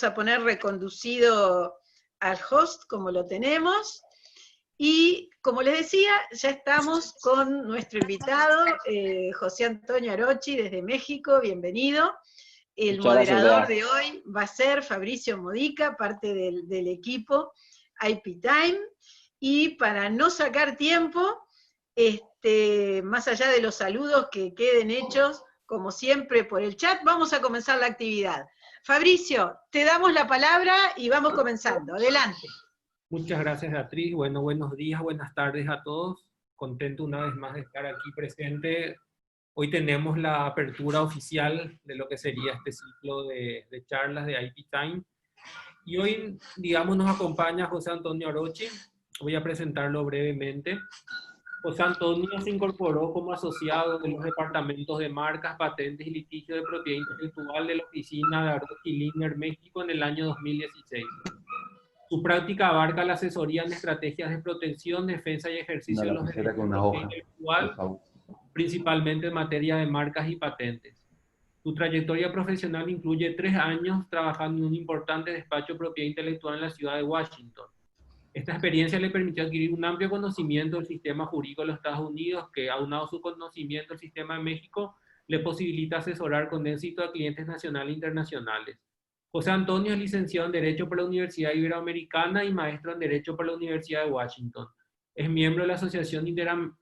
a poner reconducido al host como lo tenemos. Y como les decía, ya estamos con nuestro invitado, José Antonio Arochi, desde México. Bienvenido. El Muchas gracias, moderador Bea. de hoy va a ser Fabricio Modica, parte del equipo IP Time. Y para no sacar tiempo, más allá de los saludos que queden hechos, como siempre, por el chat, vamos a comenzar la actividad. Fabricio, te damos la palabra y vamos comenzando. Adelante. Muchas gracias, Beatriz. Bueno, buenos días, buenas tardes a todos. Contento una vez más de estar aquí presente. Hoy tenemos la apertura oficial de lo que sería este ciclo de charlas de IP Time. Y hoy, digamos, nos acompaña José Antonio Arochi. Voy a presentarlo brevemente. José Antonio se incorporó como asociado de los departamentos de marcas, patentes y litigio de propiedad intelectual de la oficina de Arochi Lindner México en el año 2016. Su práctica abarca la asesoría en estrategias de protección, defensa y ejercicio de los derechos de propiedad intelectual, principalmente en materia de marcas y patentes. Su trayectoria profesional incluye 3 años trabajando en un importante despacho de propiedad intelectual en la ciudad de Washington. Esta experiencia le permitió adquirir un amplio conocimiento del sistema jurídico de los Estados Unidos, que, aunado a su conocimiento del sistema de México, le posibilita asesorar con éxito a clientes nacionales e internacionales. José Antonio es licenciado en Derecho por la Universidad Iberoamericana y maestro en Derecho por la Universidad de Washington. Es miembro de la Asociación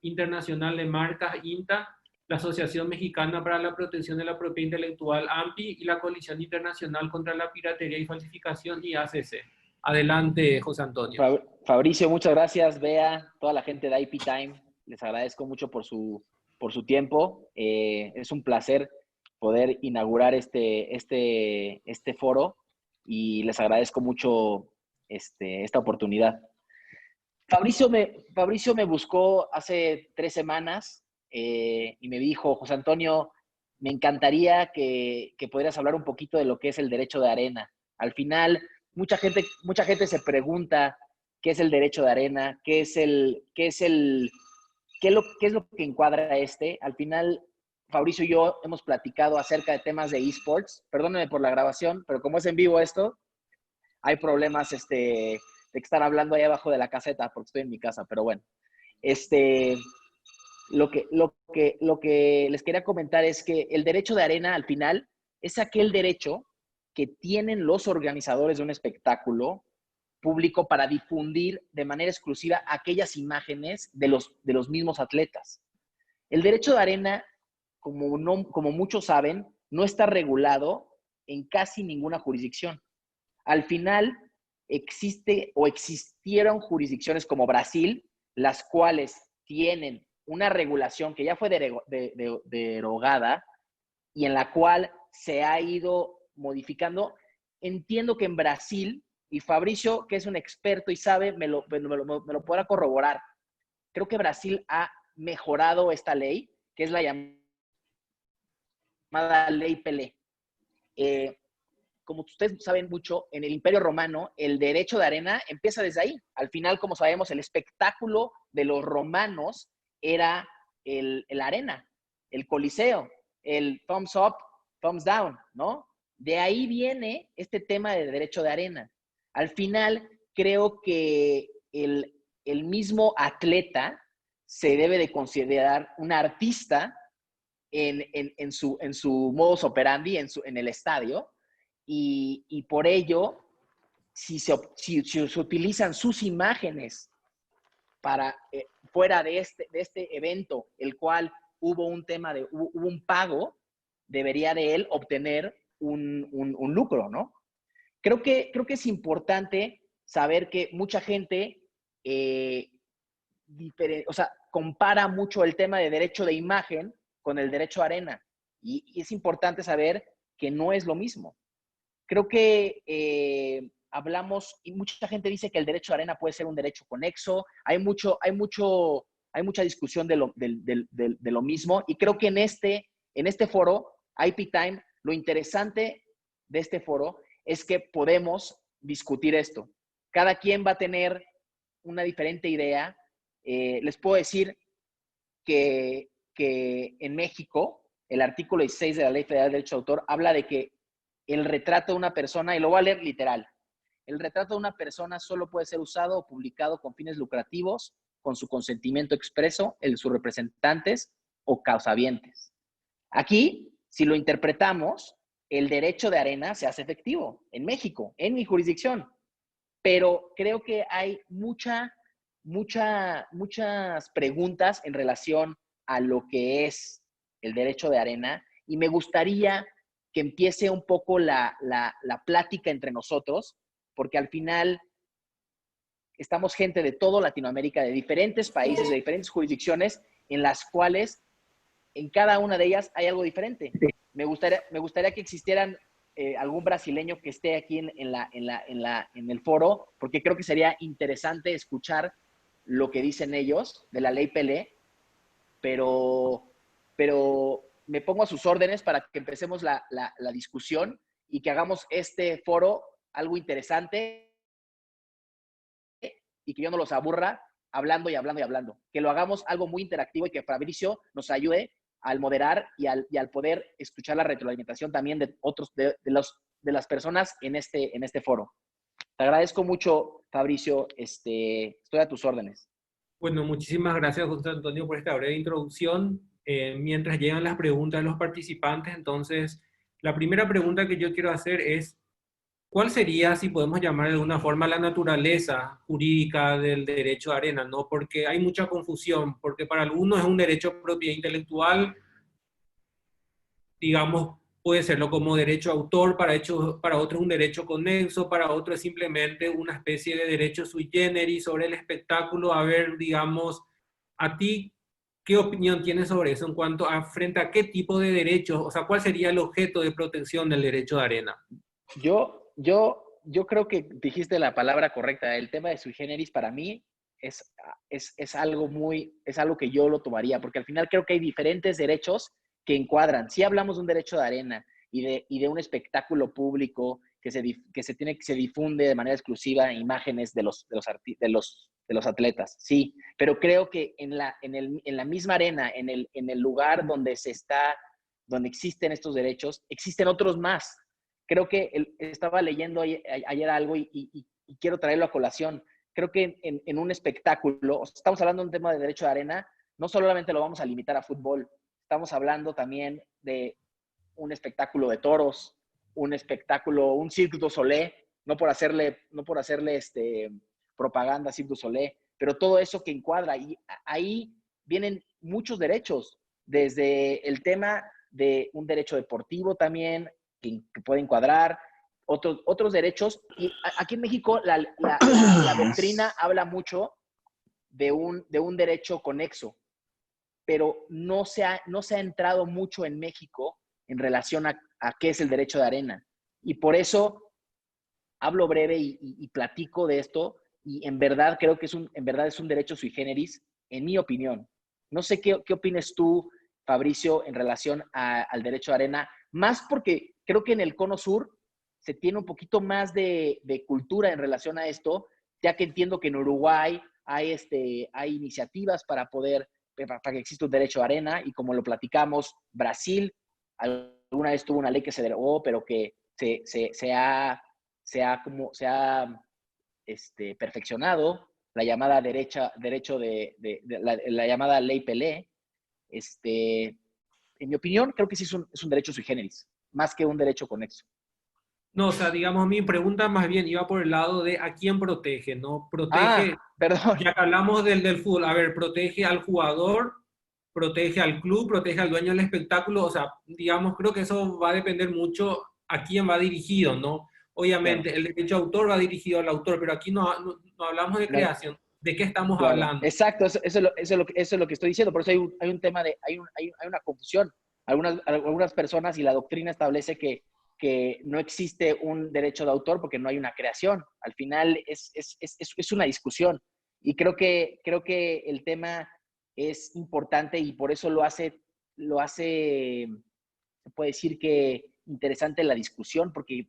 Internacional de Marcas, INTA, la Asociación Mexicana para la Protección de la Propiedad Intelectual, AMPI, y la Coalición Internacional contra la Piratería y Falsificación, IACC. Adelante, José Antonio. Fabricio, muchas gracias. Bea, toda la gente de IP Time, les agradezco mucho por su tiempo. Es un placer poder inaugurar este foro y les agradezco mucho esta oportunidad. Fabricio me buscó hace 3 semanas y me dijo, José Antonio, me encantaría que pudieras hablar un poquito de lo que es el derecho de arena. Al final, mucha gente se pregunta qué es el derecho de arena, qué es lo que encuadra Al final, Fabricio y yo hemos platicado acerca de temas de esports. Perdónenme por la grabación, pero como es en vivo esto, hay problemas de que estar hablando ahí abajo de la caseta, porque estoy en mi casa, pero bueno. Lo que les quería comentar es que el derecho de arena, al final, es aquel derecho que tienen los organizadores de un espectáculo público para difundir de manera exclusiva aquellas imágenes de los mismos atletas. El derecho de arena, como muchos saben, no está regulado en casi ninguna jurisdicción. Al final, existe o existieron jurisdicciones como Brasil, las cuales tienen una regulación que ya fue derogada y en la cual se ha ido modificando. Entiendo que en Brasil, y Fabricio, que es un experto y sabe, me lo podrá corroborar. Creo que Brasil ha mejorado esta ley, que es la llamada Ley Pelé. Como ustedes saben mucho, en el Imperio Romano, el derecho de arena empieza desde ahí. Al final, como sabemos, el espectáculo de los romanos era la arena, el coliseo, el thumbs up, thumbs down, ¿no? De ahí viene este tema de derecho de arena. Al final, creo que el mismo atleta se debe de considerar un artista en su modus operandi, en el estadio, y por ello, si se utilizan sus imágenes para fuera de este evento, el cual hubo un pago, debería de él obtener un lucro, ¿no? Creo que es importante saber que mucha gente compara mucho el tema de derecho de imagen con el derecho a arena. Y es importante saber que no es lo mismo. Creo que hablamos, y mucha gente dice que el derecho a arena puede ser un derecho conexo. Hay mucha discusión de lo mismo. Y creo que en este foro, IP Time, lo interesante de este foro es que podemos discutir esto. Cada quien va a tener una diferente idea. Les puedo decir que en México, el artículo 16 de la Ley Federal de Derecho de Autor habla de que el retrato de una persona, y lo voy a leer literal, el retrato de una persona solo puede ser usado o publicado con fines lucrativos, con su consentimiento expreso, el de sus representantes o causavientes. Aquí, si lo interpretamos, el derecho de arena se hace efectivo en México, en mi jurisdicción, pero creo que hay muchas preguntas en relación a lo que es el derecho de arena y me gustaría que empiece un poco la plática entre nosotros, porque al final estamos gente de toda Latinoamérica, de diferentes países, de diferentes jurisdicciones, en las cuales en cada una de ellas hay algo diferente. Me gustaría que existieran algún brasileño que esté aquí en el foro, porque creo que sería interesante escuchar lo que dicen ellos de la ley Pelé, pero me pongo a sus órdenes para que empecemos la discusión y que hagamos este foro algo interesante y que yo no los aburra hablando y hablando y hablando. Que lo hagamos algo muy interactivo y que Fabricio nos ayude al moderar y al poder escuchar la retroalimentación también de otros, de las personas en este foro. Te agradezco mucho, Fabricio. Estoy a tus órdenes. Bueno, muchísimas gracias, José Antonio, por esta breve introducción. Mientras llegan las preguntas de los participantes, entonces, la primera pregunta que yo quiero hacer es, ¿cuál sería, si podemos llamar de alguna forma, la naturaleza jurídica del derecho de arena? ¿No? Porque hay mucha confusión, porque para algunos es un derecho de propiedad intelectual, digamos, puede serlo como derecho de autor, para otros un derecho conexo, para otros es simplemente una especie de derecho sui generis sobre el espectáculo. A ver, digamos, a ti, ¿qué opinión tienes sobre eso en cuanto a frente a qué tipo de derechos, o sea, cuál sería el objeto de protección del derecho de arena? Yo creo que dijiste la palabra correcta. El tema de sui generis para mí es algo que yo lo tomaría, porque al final creo que hay diferentes derechos que encuadran. Si hablamos de un derecho de arena y de un espectáculo público que se difunde de manera exclusiva imágenes de los atletas, sí, pero creo que en la misma arena, en el lugar donde donde existen estos derechos, existen otros más. Creo que estaba leyendo ayer algo y quiero traerlo a colación. Creo que en un espectáculo, estamos hablando de un tema de derecho de arena, no solamente lo vamos a limitar a fútbol, estamos hablando también de un espectáculo de toros, un Cirque du Soleil, no por hacerle propaganda a Cirque du Soleil, pero todo eso que encuadra. Y ahí vienen muchos derechos, desde el tema de un derecho deportivo también, que puede encuadrar, otros derechos. Y aquí en México la doctrina habla mucho de un derecho conexo, pero no se ha entrado mucho en México en relación a qué es el derecho de arena. Y por eso hablo breve y platico de esto, y en verdad creo que es un derecho sui generis, en mi opinión. No sé qué opines tú, Fabricio, en relación al derecho de arena, más porque creo que en el Cono Sur se tiene un poquito más de cultura en relación a esto, ya que entiendo que en Uruguay hay iniciativas para que exista un derecho de arena, y como lo platicamos, Brasil alguna vez tuvo una ley que se derogó, pero que se ha perfeccionado, la llamada la llamada ley Pelé. En mi opinión, creo que sí es un derecho sui generis, más que un derecho conexo. No, o sea, digamos, mi pregunta más bien iba por el lado de a quién protege, ¿no? Protege, Perdón. ya que hablamos del fútbol, a ver, protege al jugador, protege al club, protege al dueño del espectáculo, o sea, digamos, creo que eso va a depender mucho a quién va dirigido, ¿no? Obviamente, claro, el derecho de autor va dirigido al autor, pero aquí no hablamos de creación. ¿De qué estamos hablando? Exacto, eso es lo que estoy diciendo. Por eso hay un tema hay una confusión. Algunas personas, y la doctrina establece que no existe un derecho de autor porque no hay una creación. Al final es una discusión. Y creo que el tema es importante, y por eso lo hace, se puede decir que interesante la discusión, porque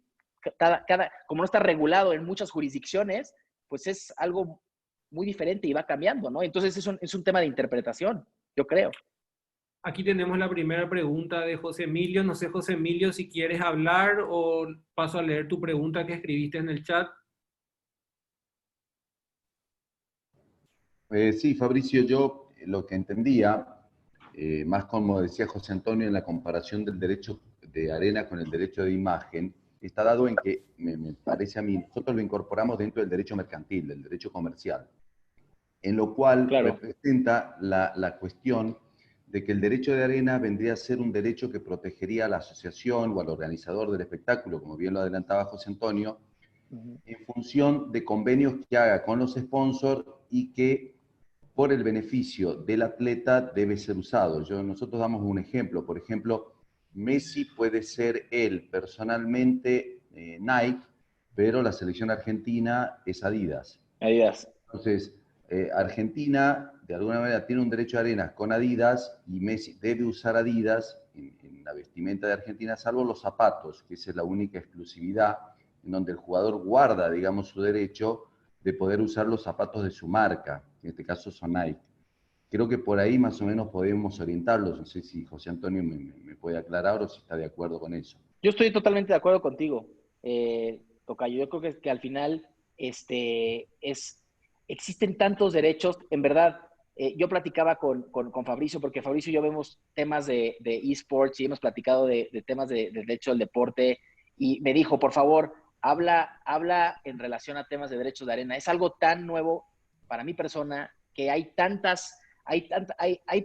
como no está regulado en muchas jurisdicciones, pues es algo muy diferente y va cambiando, ¿no? Entonces es un tema de interpretación, yo creo. Aquí tenemos la primera pregunta de José Emilio. No sé, José Emilio, si quieres hablar o paso a leer tu pregunta que escribiste en el chat. Sí, Fabricio, yo lo que entendía, más como decía José Antonio, en la comparación del derecho de arena con el derecho de imagen, está dado en que, me parece a mí, nosotros lo incorporamos dentro del derecho mercantil, del derecho comercial, en lo cual Claro. representa la cuestión de que el derecho de arena vendría a ser un derecho que protegería a la asociación o al organizador del espectáculo, como bien lo adelantaba José Antonio, en función de convenios que haga con los sponsors y que por el beneficio del atleta debe ser usado. Nosotros damos un ejemplo, por ejemplo, Messi puede ser él personalmente Nike, pero la selección argentina es Adidas. Adidas. Entonces, Argentina de alguna manera tiene un derecho de arenas con Adidas y Messi debe usar Adidas en la vestimenta de Argentina, salvo los zapatos, que esa es la única exclusividad en donde el jugador guarda, digamos, su derecho de poder usar los zapatos de su marca, en este caso son Nike. Creo que por ahí más o menos podemos orientarlos. No sé si José Antonio me puede aclarar o si está de acuerdo con eso. Yo estoy totalmente de acuerdo contigo, Tocayo. Yo creo que al final existen tantos derechos. En verdad, yo platicaba con Fabricio, porque Fabricio y yo vemos temas de esports y hemos platicado de temas de derecho del deporte, y me dijo, por favor, habla en relación a temas de derechos de arena. Es algo tan nuevo para mi persona que hay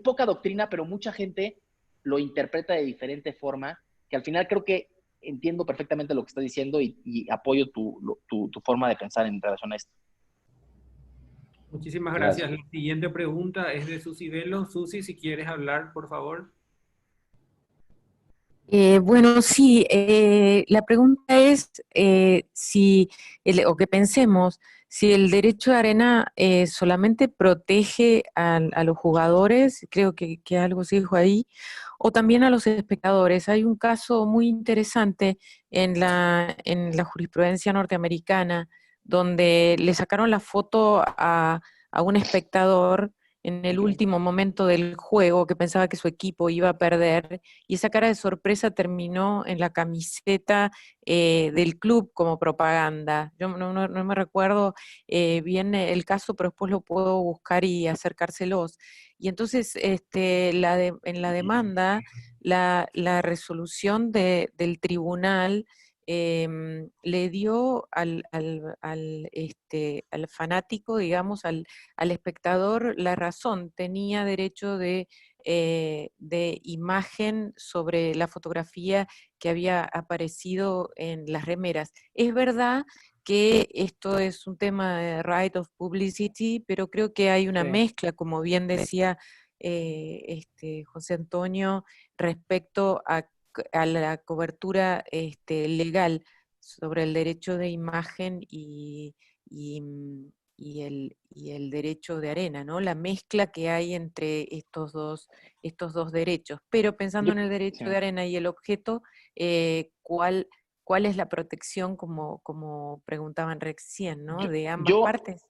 poca doctrina, pero mucha gente lo interpreta de diferente forma, que al final creo que entiendo perfectamente lo que estás diciendo y apoyo tu forma de pensar en relación a esto. Muchísimas Gracias. gracias. La siguiente pregunta es de Susi Velo. Susi, si quieres hablar, por favor. Bueno, sí, la pregunta es o que pensemos si el derecho de arena solamente protege a los jugadores, creo que algo se dijo ahí, o también a los espectadores. Hay un caso muy interesante en la jurisprudencia norteamericana donde le sacaron la foto a un espectador en el último momento del juego que pensaba que su equipo iba a perder y esa cara de sorpresa terminó en la camiseta del club como propaganda. Yo no me recuerdo bien el caso, pero después lo puedo buscar y acercárselos. Y entonces en la demanda, la resolución del tribunal le dio al fanático, digamos, al espectador la razón, tenía derecho de imagen sobre la fotografía que había aparecido en las remeras. Es verdad que esto es un tema de right of publicity, pero creo que hay una mezcla, como bien decía José Antonio, respecto a la cobertura legal sobre el derecho de imagen y el derecho de arena, ¿no? La mezcla que hay entre estos dos derechos. Pero pensando en el derecho de arena y el objeto, ¿cuál es la protección, como preguntaban recién, ¿no? De ambas partes.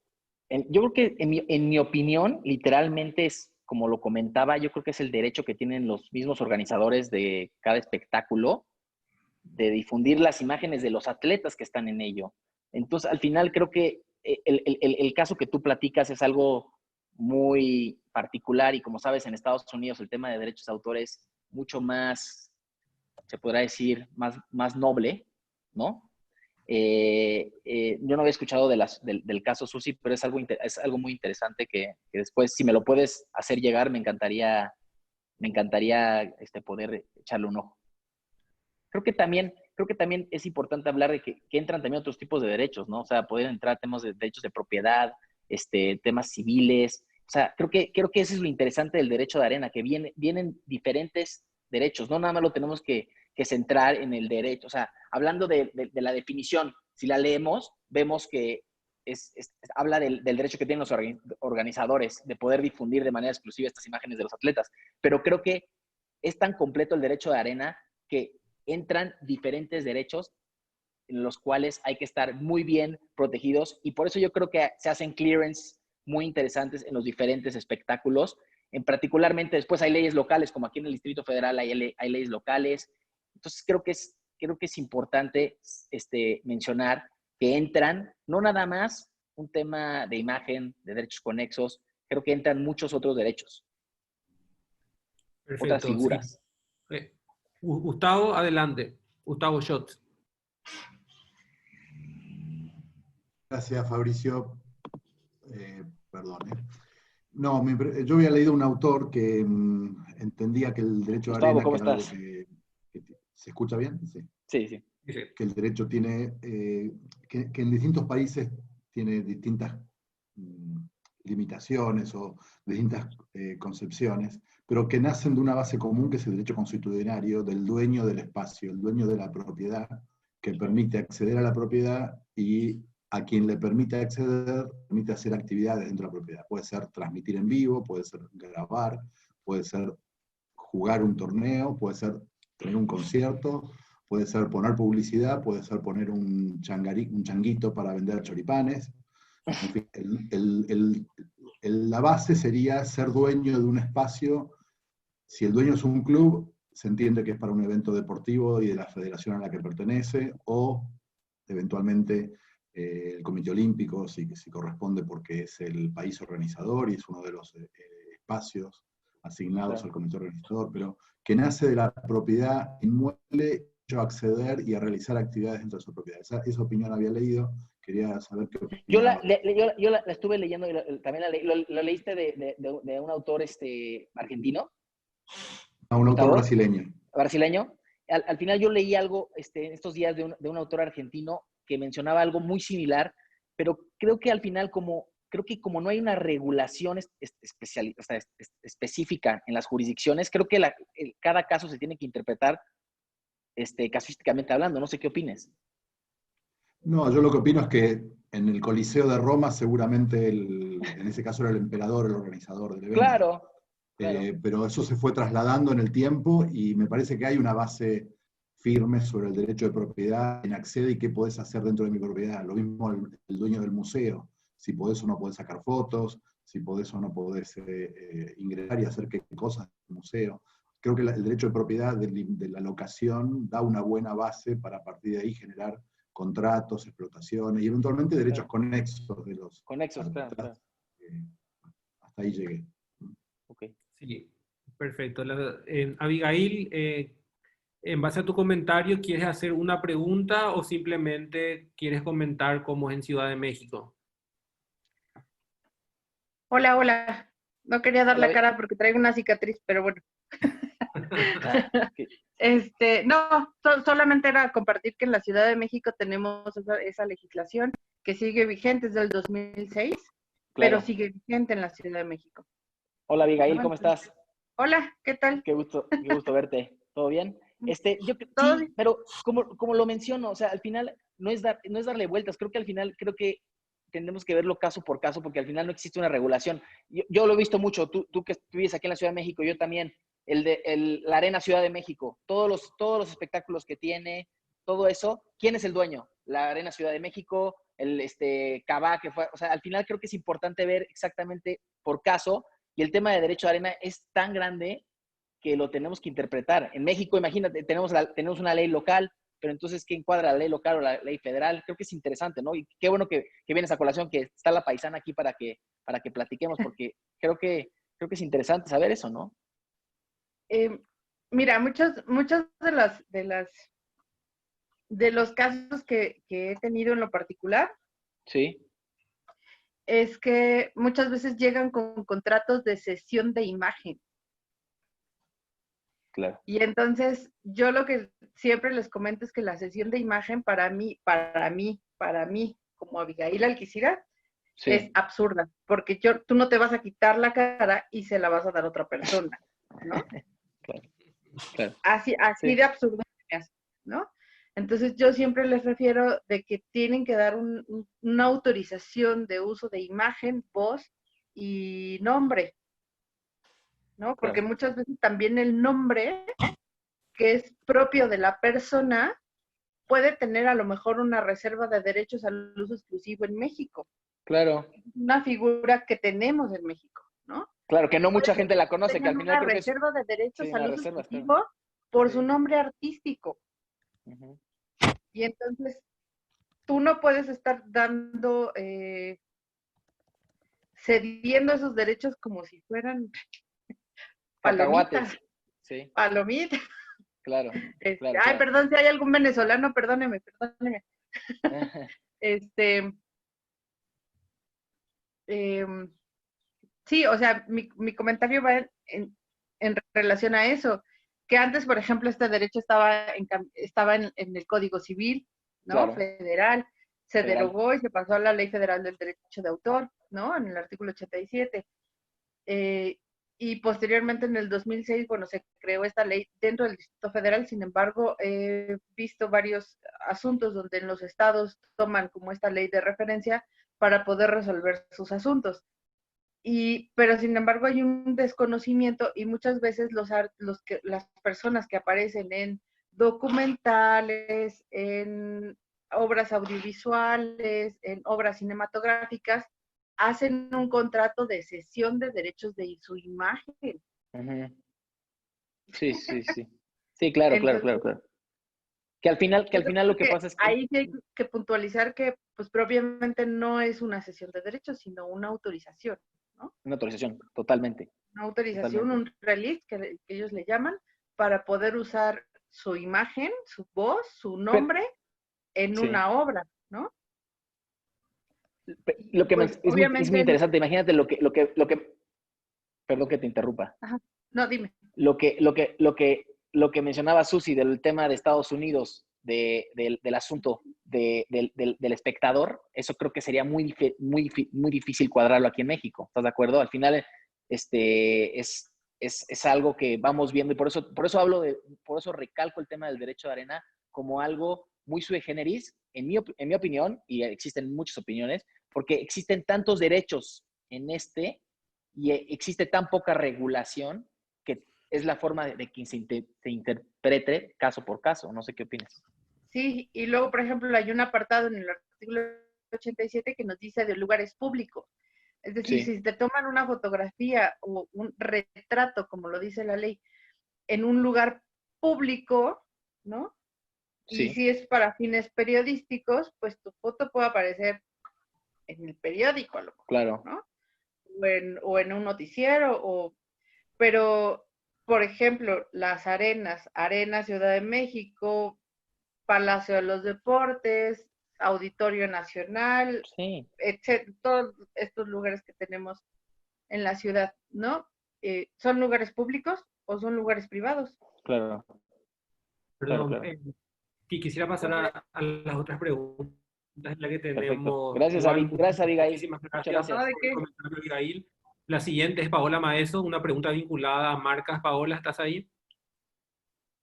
Yo creo que en mi opinión, literalmente es, como lo comentaba, yo creo que es el derecho que tienen los mismos organizadores de cada espectáculo de difundir las imágenes de los atletas que están en ello. Entonces, al final creo que el caso que tú platicas es algo muy particular y, como sabes, en Estados Unidos el tema de derechos de autor es mucho más, se podrá decir, más noble, ¿no? Yo no había escuchado del caso Susi, pero es algo muy interesante que después, si me lo puedes hacer llegar, me encantaría poder echarle un ojo. Creo que también es importante hablar de que entran también otros tipos de derechos, ¿no? O sea, poder entrar temas de derechos de propiedad, temas civiles. O sea, creo que eso es lo interesante del derecho de arena, que vienen diferentes derechos. No nada más lo tenemos que centrar en el derecho. O sea, hablando de la definición, si la leemos, vemos que habla del derecho que tienen los organizadores de poder difundir de manera exclusiva estas imágenes de los atletas. Pero creo que es tan completo el derecho de arena que entran diferentes derechos en los cuales hay que estar muy bien protegidos, y por eso yo creo que se hacen clearance muy interesantes en los diferentes espectáculos, particularmente después hay leyes locales, como aquí en el Distrito Federal hay leyes locales. Entonces creo que es importante mencionar que entran, no nada más un tema de imagen, de derechos conexos, creo que entran muchos otros derechos, otras Perfecto. figuras. Sí. Gustavo, adelante. Gustavo Schott. Gracias, Fabricio. Perdón. No, yo había leído un autor que entendía que el derecho de Gustavo, arena, ¿cómo que era algo estás? que ¿se escucha bien? Sí. Sí. Que el derecho tiene, que en distintos países tiene distintas limitaciones o distintas concepciones, pero que nacen de una base común que es el derecho consuetudinario del dueño del espacio, el dueño de la propiedad, que permite acceder a la propiedad y a quien le permite acceder, permite hacer actividades dentro de la propiedad. Puede ser transmitir en vivo, puede ser grabar, puede ser jugar un torneo, puede ser tener un concierto, puede ser poner publicidad, puede ser poner un changuito para vender choripanes. En fin, la base sería ser dueño de un espacio. Si el dueño es un club, se entiende que es para un evento deportivo y de la federación a la que pertenece, o eventualmente el Comité Olímpico, si corresponde porque es el país organizador y es uno de los espacios asignados al comité organizador, pero que nace de la propiedad inmueble, yo acceder y a realizar actividades dentro de su propiedad. Esa opinión había leído, quería saber qué opinaba. Yo la estuve leyendo, y también lo leíste de un autor argentino. A un autor brasileño. Brasileño. Al final yo leí algo en estos días de un autor argentino que mencionaba algo muy similar, pero creo que al final como no hay una regulación específica en las jurisdicciones, creo que cada caso se tiene que interpretar casuísticamente hablando. No sé qué opines. No, yo lo que opino es que en el Coliseo de Roma seguramente en ese caso era el emperador el organizador del evento. Claro. Pero eso se fue trasladando en el tiempo y me parece que hay una base firme sobre el derecho de propiedad, en accede y qué podés hacer dentro de mi propiedad. Lo mismo el dueño del museo, si podés o no podés sacar fotos, si podés o no podés ingresar y hacer qué cosas del museo. Creo que el derecho de propiedad de la locación da una buena base para a partir de ahí generar contratos, explotaciones y eventualmente derechos conexos de los... Conexos, claro. Hasta ahí llegué. Okay. Sí, perfecto. Abigail, en base a tu comentario, ¿quieres hacer una pregunta o simplemente quieres comentar cómo es en Ciudad de México? Hola. No quería dar la cara porque traigo una cicatriz, pero bueno. No, solamente era compartir que en la Ciudad de México tenemos esa legislación que sigue vigente desde el 2006, claro, pero sigue vigente en la Ciudad de México. Hola Abigail, ¿cómo estás? Hola, ¿qué tal? Qué gusto verte. ¿Todo bien? Sí, pero como lo menciono, o sea, al final no es darle vueltas. Creo que tenemos que verlo caso por caso, porque al final no existe una regulación. Yo lo he visto mucho, tú que vives aquí en la Ciudad de México, yo también, la Arena Ciudad de México, todos los espectáculos que tiene, todo eso, ¿quién es el dueño? La Arena Ciudad de México, el Cabá, que fue, o sea, al final creo que es importante ver exactamente por caso, y el tema de derecho de arena es tan grande que lo tenemos que interpretar. En México, imagínate, tenemos una ley local, pero entonces, ¿qué encuadra la ley local o la ley federal? Creo que es interesante, ¿no? Y qué bueno que vienes a colación, que está la paisana aquí para que platiquemos, porque creo que es interesante saber eso, ¿no? Mira, muchos de los casos que he tenido en lo particular, sí, es que muchas veces llegan con contratos de cesión de imagen. Claro. Y entonces, yo lo que siempre les comento es que la cesión de imagen para mí, como Abigail Alquicira, sí, es absurda, porque tú no te vas a quitar la cara y se la vas a dar a otra persona, ¿no? Claro. Así sí, de absurdo, ¿no? Entonces, yo siempre les refiero de que tienen que dar una autorización de uso de imagen, voz y nombre, ¿no? Porque muchas veces también el nombre, que es propio de la persona, puede tener a lo mejor una reserva de derechos al uso exclusivo en México. Claro. Una figura que tenemos en México, ¿no? Claro, que no mucha gente la conoce, que al Tengan final una creo que es... reserva de derechos Sí, a una uso reserva, claro. exclusivo por Sí. su nombre artístico. Ujú. Y entonces, tú no puedes estar dando, cediendo esos derechos como si fueran palomitas, Cacahuates. Sí, palomitas. claro, claro, Ay, claro. perdón, si hay algún venezolano, perdóneme. Este, em, sí, o sea, mi comentario va en relación a eso, que antes, por ejemplo, este derecho estaba en el Código Civil, ¿no? Claro. Federal, se Federal. derogó y se pasó a la Ley Federal del Derecho de Autor, ¿no? En el artículo 87. Y posteriormente en el 2006, bueno, se creó esta ley dentro del Distrito Federal. Sin embargo, he visto varios asuntos donde en los estados toman como esta ley de referencia para poder resolver sus asuntos. Pero sin embargo hay un desconocimiento y muchas veces las personas que aparecen en documentales, en obras audiovisuales, en obras cinematográficas, hacen un contrato de cesión de derechos de su imagen. Ujú. Sí, sí, sí. Sí, claro, claro, Entonces, claro, claro. Que al final yo lo creo que que pasa es que... ahí sí hay que puntualizar que pues propiamente no es una cesión de derechos, sino una autorización, ¿no? Una autorización, totalmente, Una autorización, totalmente. un release que ellos le llaman, para poder usar su imagen, su voz, su Pero, nombre en sí. una obra, ¿no? Lo que Pues es muy obviamente, interesante, imagínate perdón que te interrumpa. ajá, no, dime. Lo que mencionaba Susi del tema de Estados Unidos, del asunto del espectador, eso creo que sería muy difícil cuadrarlo aquí en México. ¿Estás de acuerdo? Al final, es algo que vamos viendo y por eso recalco el tema del derecho de arena como algo muy sui generis, en mi opinión, y existen muchas opiniones, porque existen tantos derechos y existe tan poca regulación que es la forma de que se interprete caso por caso. No sé qué opinas. Sí, y luego, por ejemplo, hay un apartado en el artículo 87 que nos dice de lugares públicos. Es decir, Sí, si te toman una fotografía o un retrato, como lo dice la ley, en un lugar público, ¿no? Y sí, si es para fines periodísticos, pues tu foto puede aparecer en el periódico, a lo mejor, claro. ¿no? O en un noticiero, pero, por ejemplo, las arenas, Arena Ciudad de México, Palacio de los Deportes, Auditorio Nacional, Sí, etcétera, todos estos lugares que tenemos en la ciudad, ¿no? ¿Son lugares públicos o son lugares privados? claro, claro, Perdón, claro. quisiera pasar Entonces, a las otras preguntas en la que Perfecto. tenemos. Gracias, Igual, gracias, Abigail. muchísimas Muchas gracias ¿no? gracias. ¿De por el qué? comentario, Abigail. La siguiente es Paola Maeso, una pregunta vinculada a marcas. Paola, ¿estás ahí?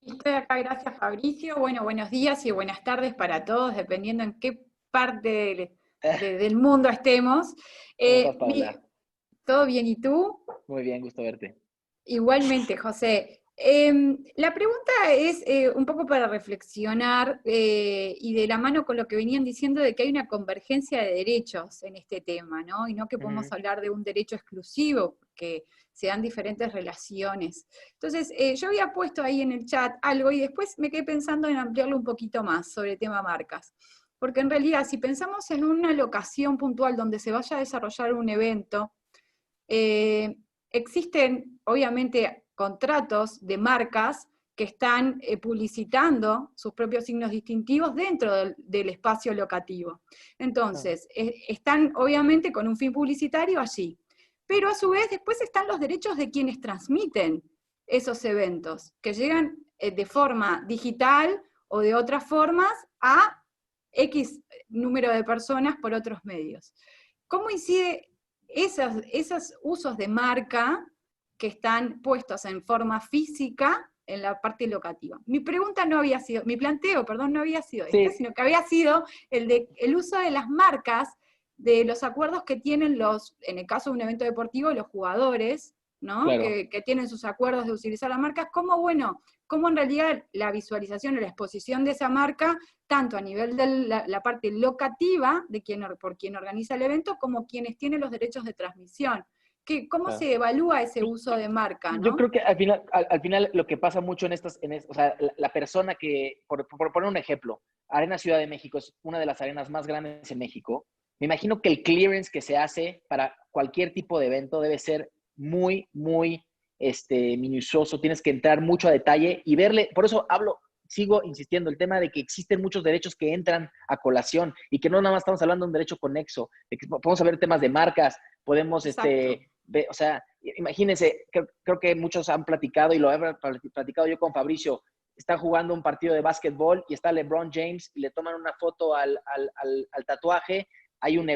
Estoy acá, gracias Fabricio. Bueno, buenos días y buenas tardes para todos, dependiendo en qué parte del mundo estemos. ¿Cómo estás, Mi- Paola? ¿Todo bien y tú? Muy bien, gusto verte. Igualmente, José. La pregunta es un poco para reflexionar y de la mano con lo que venían diciendo de que hay una convergencia de derechos en este tema, ¿no? Y no que podemos Ujú. hablar de un derecho exclusivo, porque se dan diferentes relaciones. Entonces, yo había puesto ahí en el chat algo y después me quedé pensando en ampliarlo un poquito más sobre el tema marcas. Porque en realidad, si pensamos en una locación puntual donde se vaya a desarrollar un evento, existen obviamente contratos de marcas que están publicitando sus propios signos distintivos dentro del espacio locativo. Entonces, están obviamente con un fin publicitario allí. Pero a su vez después están los derechos de quienes transmiten esos eventos, que llegan de forma digital o de otras formas a X número de personas por otros medios. ¿Cómo incide esos usos de marca que están puestos en forma física en la parte locativa? Mi planteo, perdón, no había sido este, Sí, sino que había sido el uso de las marcas, de los acuerdos que tienen en el caso de un evento deportivo, los jugadores, ¿no? claro. Que tienen sus acuerdos de utilizar las marcas, cómo en realidad la visualización o la exposición de esa marca, tanto a nivel de la parte locativa, por quien organiza el evento, como quienes tienen los derechos de transmisión. ¿Cómo se evalúa ese uso de marca, ¿no? Yo creo que al final lo que pasa mucho o sea, la persona que, por poner un ejemplo, Arena Ciudad de México es una de las arenas más grandes en México. Me imagino que el clearance que se hace para cualquier tipo de evento debe ser muy, muy minucioso. Tienes que entrar mucho a detalle y verle. Por eso sigo insistiendo, el tema de que existen muchos derechos que entran a colación y que no nada más estamos hablando de un derecho conexo, de que podemos saber temas de marcas, podemos, o sea, imagínense, creo que muchos han platicado y lo he platicado yo con Fabricio. Está jugando un partido de básquetbol y está LeBron James y le toman una foto al tatuaje. Hay un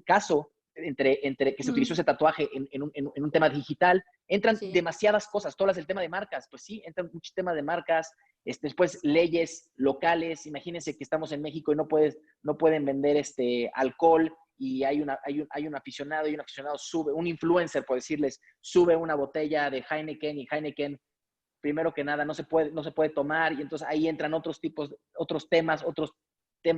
caso entre que se utilizó ese tatuaje en un tema digital. Entran demasiadas cosas, todas el tema de marcas, pues sí, entran muchos temas de marcas, después leyes locales. Imagínense que estamos en México y no pueden vender alcohol, y hay un aficionado, sube, un influencer, por decirles, sube una botella de Heineken, y Heineken, primero que nada, no se puede tomar, y entonces ahí entran otros temas, otros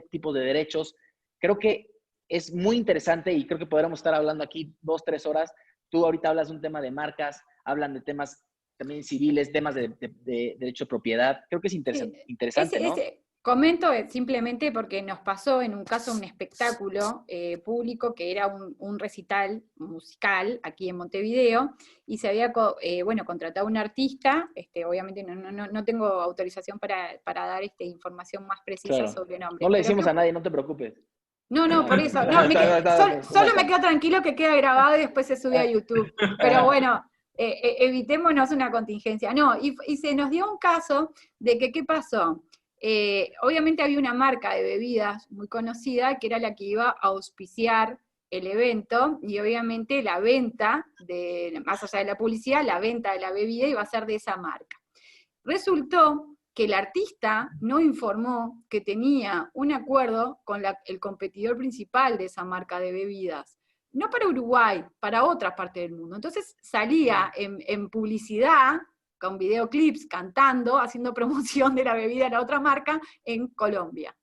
tipos de derechos. Creo que es muy interesante y creo que podríamos estar hablando aquí 2-3 horas. Tú ahorita hablas de un tema de marcas, hablan de temas también civiles, temas de derecho de propiedad. Creo que es interesante, ¿no? Comento simplemente porque nos pasó en un caso un espectáculo público que era un recital musical aquí en Montevideo, y se había contratado un artista. Obviamente no tengo autorización para dar información más precisa sobre el nombre. No le decimos a nadie, no te preocupes. No, por eso. No, solo me quedo tranquilo que queda grabado y después se sube a YouTube. Pero bueno, evitémonos una contingencia. No, y se nos dio un caso de que, ¿qué pasó? Obviamente había una marca de bebidas muy conocida que era la que iba a auspiciar el evento, y obviamente la venta, más allá de la publicidad, la venta de la bebida iba a ser de esa marca. Resultó que el artista no informó que tenía un acuerdo con el competidor principal de esa marca de bebidas, no para Uruguay, para otra parte del mundo. Entonces salía en publicidad, con videoclips, cantando, haciendo promoción de la bebida de la otra marca en Colombia.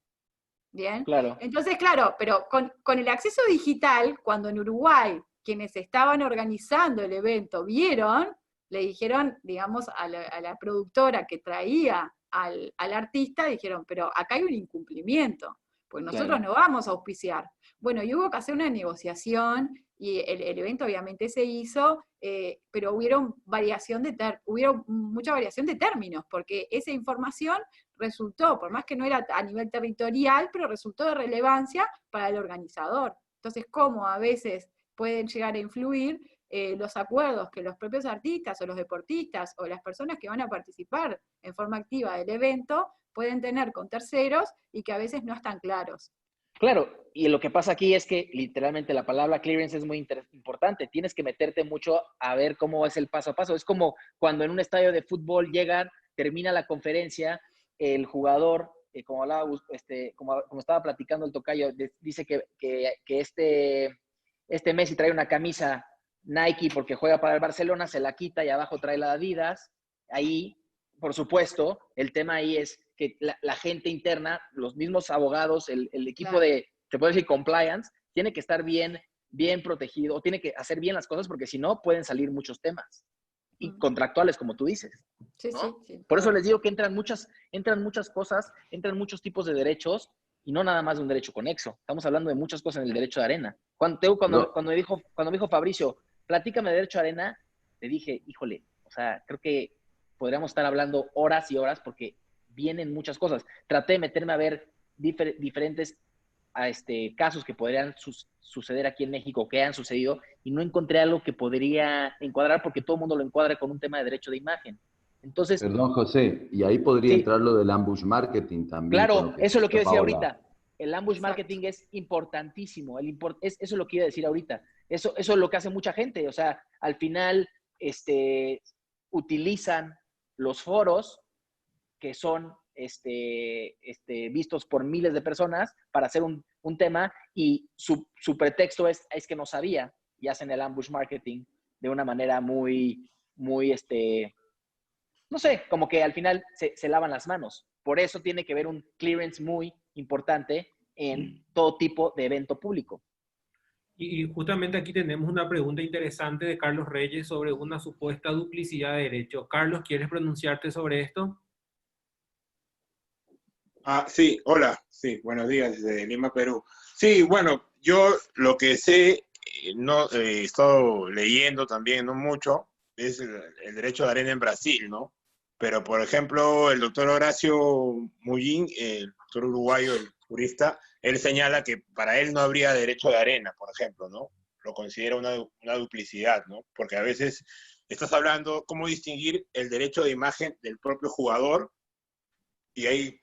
¿Bien? Claro. Entonces, claro, pero con el acceso digital, cuando en Uruguay quienes estaban organizando el evento vieron, le dijeron, digamos, a la productora que traía al artista, dijeron, pero acá hay un incumplimiento, pues nosotros no vamos a auspiciar. Bueno, y hubo que hacer una negociación, y el evento obviamente se hizo, pero hubieron mucha variación de términos, porque esa información resultó, por más que no era a nivel territorial, pero resultó de relevancia para el organizador. Entonces, ¿cómo a veces pueden llegar a influir los acuerdos que los propios artistas o los deportistas o las personas que van a participar en forma activa del evento pueden tener con terceros, y que a veces no están claros? Claro, y lo que pasa aquí es que literalmente la palabra clearance es muy importante. Tienes que meterte mucho a ver cómo es el paso a paso. Es como cuando en un estadio de fútbol termina la conferencia, el jugador, como hablaba, como estaba platicando el tocayo, dice que este Messi trae una camisa Nike porque juega para el Barcelona, se la quita y abajo trae la Adidas. Ahí, por supuesto, el tema ahí es que la gente interna, los mismos abogados, el equipo de, se puede decir, compliance, tiene que estar bien protegido, tiene que hacer bien las cosas, porque si no, pueden salir muchos temas. Y contractuales, como tú dices. Sí, ¿no? sí. Por eso les digo que entran muchas cosas, entran muchos tipos de derechos, y no nada más de un derecho conexo. Estamos hablando de muchas cosas en el derecho de arena. Cuando me dijo Fabricio, platícame de derecho de arena, le dije, híjole, o sea, creo que podríamos estar hablando horas y horas, porque vienen muchas cosas. Traté de meterme a ver diferentes casos que podrían suceder aquí en México, que han sucedido, y no encontré algo que podría encuadrar, porque todo el mundo lo encuadra con un tema de derecho de imagen. Entonces, perdón, José, y ahí podría entrar lo del ambush marketing también. Claro, eso es lo que iba a decir ahorita. El ambush Exacto. marketing es importantísimo. Eso es lo que iba a decir ahorita. Eso es lo que hace mucha gente. O sea, al final utilizan los foros que son vistos por miles de personas para hacer un tema, y su pretexto es que no sabía, y hacen el ambush marketing de una manera muy, muy, no sé, como que al final se lavan las manos. Por eso tiene que haber un clearance muy importante en todo tipo de evento público. Y justamente aquí tenemos una pregunta interesante de Carlos Reyes sobre una supuesta duplicidad de derechos. Carlos, ¿quieres pronunciarte sobre esto? Sí, hola, sí, buenos días desde Lima, Perú. Sí, bueno, yo lo que sé, no he estado leyendo también, no mucho, es el derecho de arena en Brasil, ¿no? Pero, por ejemplo, el doctor Horacio Mullín, el doctor uruguayo, el jurista, él señala que para él no habría derecho de arena, por ejemplo, ¿no? Lo considera una duplicidad, ¿no? Porque a veces estás hablando cómo distinguir el derecho de imagen del propio jugador y hay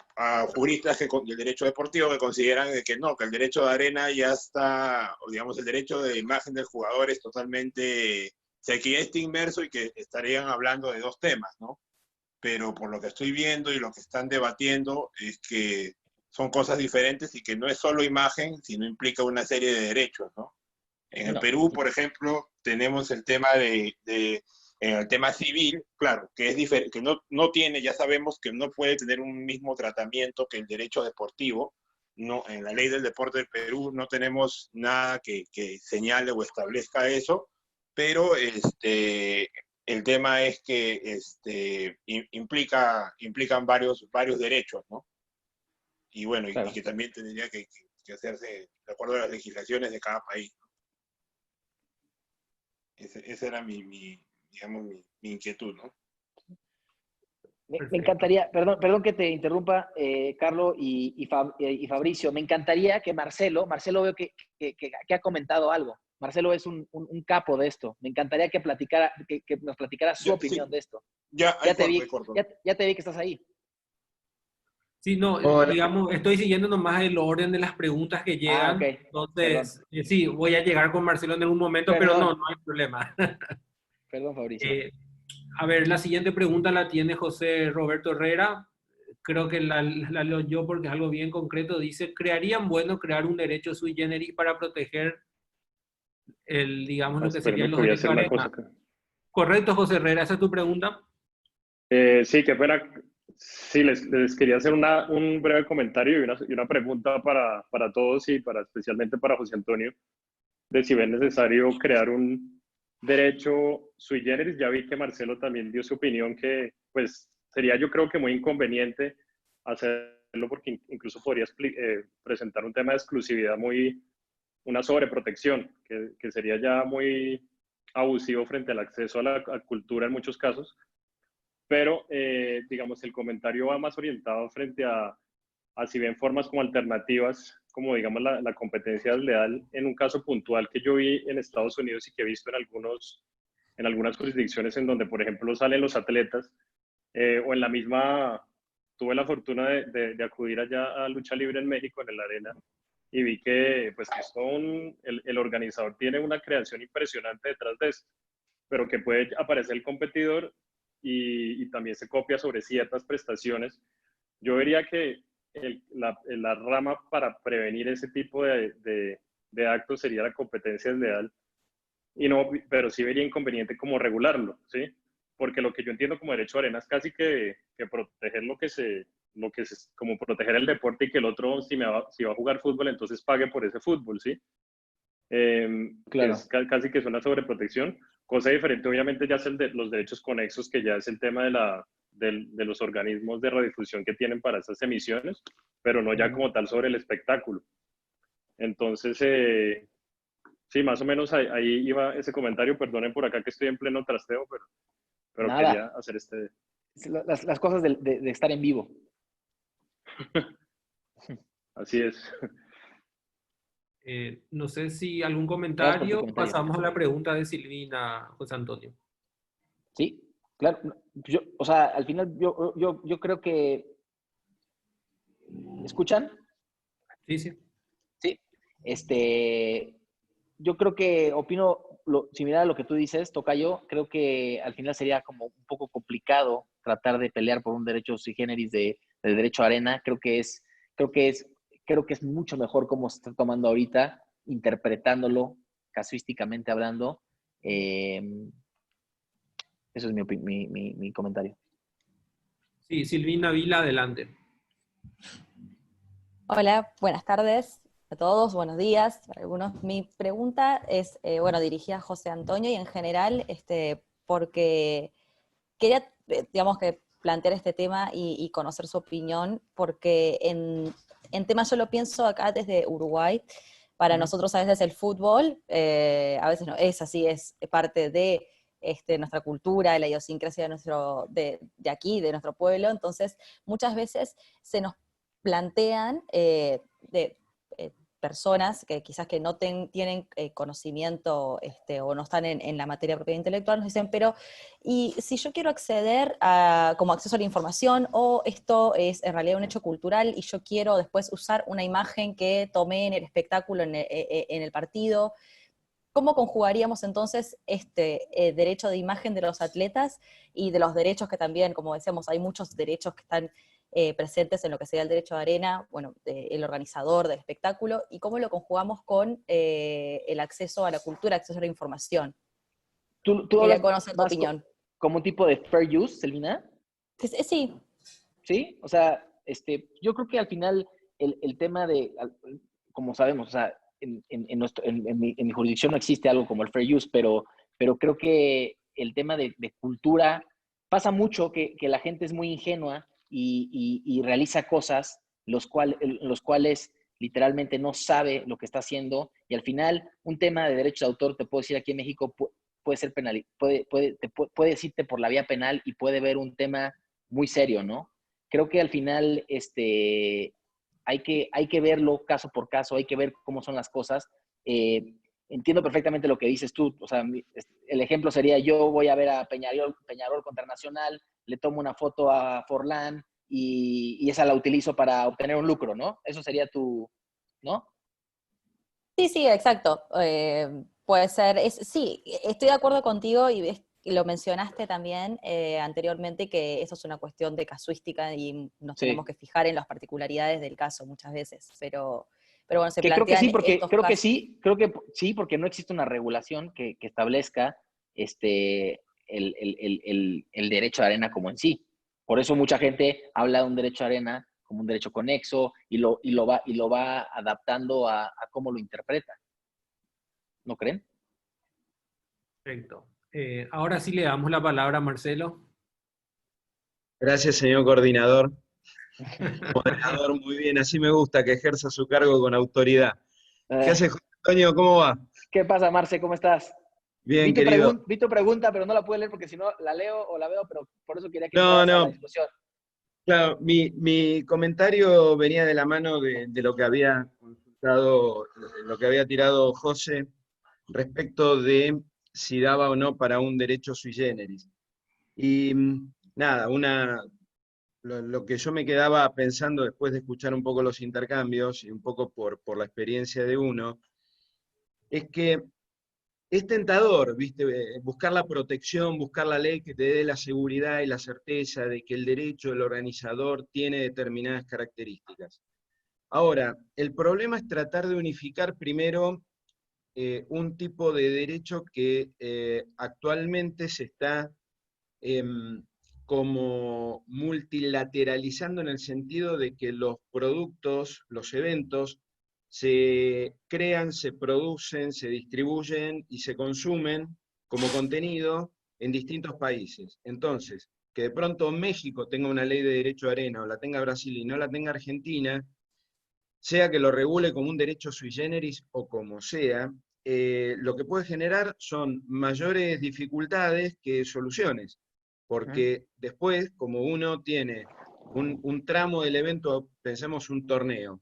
juristas del derecho deportivo que consideran que no, que el derecho de arena ya está, o digamos, el derecho de imagen del jugador es totalmente, o sea, que ya está inmerso y que estarían hablando de dos temas, ¿no? Pero por lo que estoy viendo y lo que están debatiendo es que son cosas diferentes y que no es solo imagen, sino implica una serie de derechos, ¿no? En el Perú, por ejemplo, tenemos el tema en el tema civil, claro, que es diferente, que no tiene, ya sabemos que no puede tener un mismo tratamiento que el derecho deportivo. No, en la ley del deporte del Perú no tenemos nada que señale o establezca eso, pero el tema es que implican varios derechos, ¿no? Y bueno, Claro. y que también tendría que hacerse de acuerdo a las legislaciones de cada país. Esa era digamos, mi inquietud, ¿no? Me encantaría, perdón que te interrumpa, Carlos y Fabricio, me encantaría que Marcelo veo que ha comentado algo. Marcelo es un capo de esto. Me encantaría que nos platicara su opinión de esto. Ya te vi que estás ahí. Sí, no, digamos, estoy siguiendo nomás el orden de las preguntas que llegan. Ok. Entonces, sí, voy a llegar con Marcelo en algún momento, pero no hay problema. Perdón, Fabricio. A ver, la siguiente pregunta la tiene José Roberto Herrera. Creo que la leo yo porque es algo bien concreto. Dice, ¿crearían bueno crear un derecho sui generis para proteger digamos, lo que serían los derechos de arena? Correcto, José Herrera, ¿esa es tu pregunta? Sí, qué pena. Sí, les quería hacer un breve comentario y una pregunta para todos y especialmente para José Antonio, de si ven necesario crear un derecho sui generis. Ya vi que Marcelo también dio su opinión, que pues sería, yo creo que muy inconveniente hacerlo porque incluso podría presentar un tema de exclusividad, una sobreprotección, que sería ya muy abusivo frente al acceso a la cultura en muchos casos. Pero, digamos, el comentario va más orientado frente a si ven formas como alternativas, como digamos la competencia desleal, en un caso puntual que yo vi en Estados Unidos y que he visto en algunas jurisdicciones en donde, por ejemplo, salen los atletas, o en la misma, tuve la fortuna de acudir allá a Lucha Libre en México, en el Arena, y vi que, pues, el organizador tiene una creación impresionante detrás de esto, pero que puede aparecer el competidor y también se copia sobre ciertas prestaciones. Yo vería que la rama para prevenir ese tipo de actos sería la competencia desleal, pero sí vería inconveniente como regularlo, ¿sí? Porque lo que yo entiendo como derecho de arena es casi que proteger como proteger el deporte y que el otro, si va a jugar fútbol, entonces pague por ese fútbol, ¿sí? Claro. Es casi que es una sobreprotección. Cosa diferente, obviamente, ya es los derechos conexos, que ya es el tema de los organismos de radiodifusión que tienen para esas emisiones, pero no ya como tal sobre el espectáculo. Entonces, sí, más o menos ahí iba ese comentario. Perdonen por acá que estoy en pleno trasteo, pero Nada. quería hacer las cosas de estar en vivo. Así es. No sé si algún comentario. Pasamos a la pregunta de Silvina, José Antonio. Sí, claro. O sea, al final yo creo que... ¿Me escuchan? Sí, sí. Sí. Yo creo que opino similar a lo que tú dices, Tocayo. Creo que al final sería como un poco complicado tratar de pelear por un derecho sui generis del derecho a arena. Creo que es mucho mejor como se está tomando ahorita, interpretándolo casuísticamente hablando. Eso es mi comentario. Sí, Silvina Vila, adelante. Hola, buenas tardes. a todos, buenos días. Para algunos, mi pregunta es, bueno, dirigida a José Antonio y en general, porque quería, digamos, que plantear este tema y conocer su opinión, porque en temas yo lo pienso acá desde Uruguay. Para nosotros a veces el fútbol, a veces no, es así, es parte de nuestra cultura, de la idiosincrasia de aquí, de nuestro pueblo. Entonces, muchas veces se nos plantean personas que quizás que no tienen conocimiento o no están en la materia de propiedad intelectual, nos dicen, pero ¿y si yo quiero acceder como acceso a la información, o esto es en realidad un hecho cultural y yo quiero después usar una imagen que tomé en el espectáculo, en el partido? ¿Cómo conjugaríamos entonces derecho de imagen de los atletas y de los derechos que también, como decíamos, hay muchos derechos que están presentes en lo que sería el derecho de arena, bueno, el organizador del espectáculo, y cómo lo conjugamos con el acceso a la cultura, acceso a la información? ¿Tú Quería hablas conocer tu más opinión. como un tipo de fair use, Selvina? Sí. Sí, o sea, yo creo que al final el tema como sabemos, o sea, en mi jurisdicción no existe algo como el fair use, pero creo que el tema de cultura pasa mucho que la gente es muy ingenua y realiza cosas los cuales literalmente no sabe lo que está haciendo, y al final un tema de derechos de autor, te puedo decir, aquí en México puede ser penal, puede irte por la vía penal y puede ver un tema muy serio, ¿no? Creo que al final hay que verlo caso por caso, hay que ver cómo son las cosas. Entiendo perfectamente lo que dices tú, o sea, el ejemplo sería: yo voy a ver a Peñarol contra Nacional, le tomo una foto a Forlán y esa la utilizo para obtener un lucro, ¿no? Eso sería ¿no? Sí, exacto. Puede ser, sí, estoy de acuerdo contigo y lo mencionaste también anteriormente, que eso es una cuestión de casuística y nos Sí. tenemos que fijar en las particularidades del caso muchas veces, pero bueno, se Que creo que plantean sí, porque estos casos. creo que sí, porque no existe una regulación que establezca el derecho de arena como en sí. Por eso mucha gente habla de un derecho de arena como un derecho conexo y lo va adaptando a cómo lo interpreta. ¿No creen? Perfecto. Ahora sí le damos la palabra a Marcelo. Gracias, señor coordinador. Moderador, muy bien, así me gusta, que ejerza su cargo con autoridad. ¿Qué hace, José Antonio? ¿Cómo va? ¿Qué pasa, Marce? ¿Cómo estás? Bien, querido. Vi tu pregunta, pero no la pude leer porque si no la leo o la veo, pero por eso quería que No, entraras a la no. discusión. Claro, mi comentario venía de la mano de lo que había consultado, lo que había tirado José respecto de si daba o no para un derecho sui generis. Y nada, lo que yo me quedaba pensando después de escuchar un poco los intercambios y un poco por la experiencia de uno, es que es tentador, ¿viste? Buscar la protección, buscar la ley que te dé la seguridad y la certeza de que el derecho del organizador tiene determinadas características. Ahora, el problema es tratar de unificar primero un tipo de derecho que actualmente se está como multilateralizando, en el sentido de que los productos, los eventos, se crean, se producen, se distribuyen y se consumen como contenido en distintos países. Entonces, que de pronto México tenga una ley de derecho de arena, o la tenga Brasil y no la tenga Argentina, sea que lo regule como un derecho sui generis o como sea, lo que puede generar son mayores dificultades que soluciones, porque después, como uno tiene un tramo del evento, pensemos un torneo,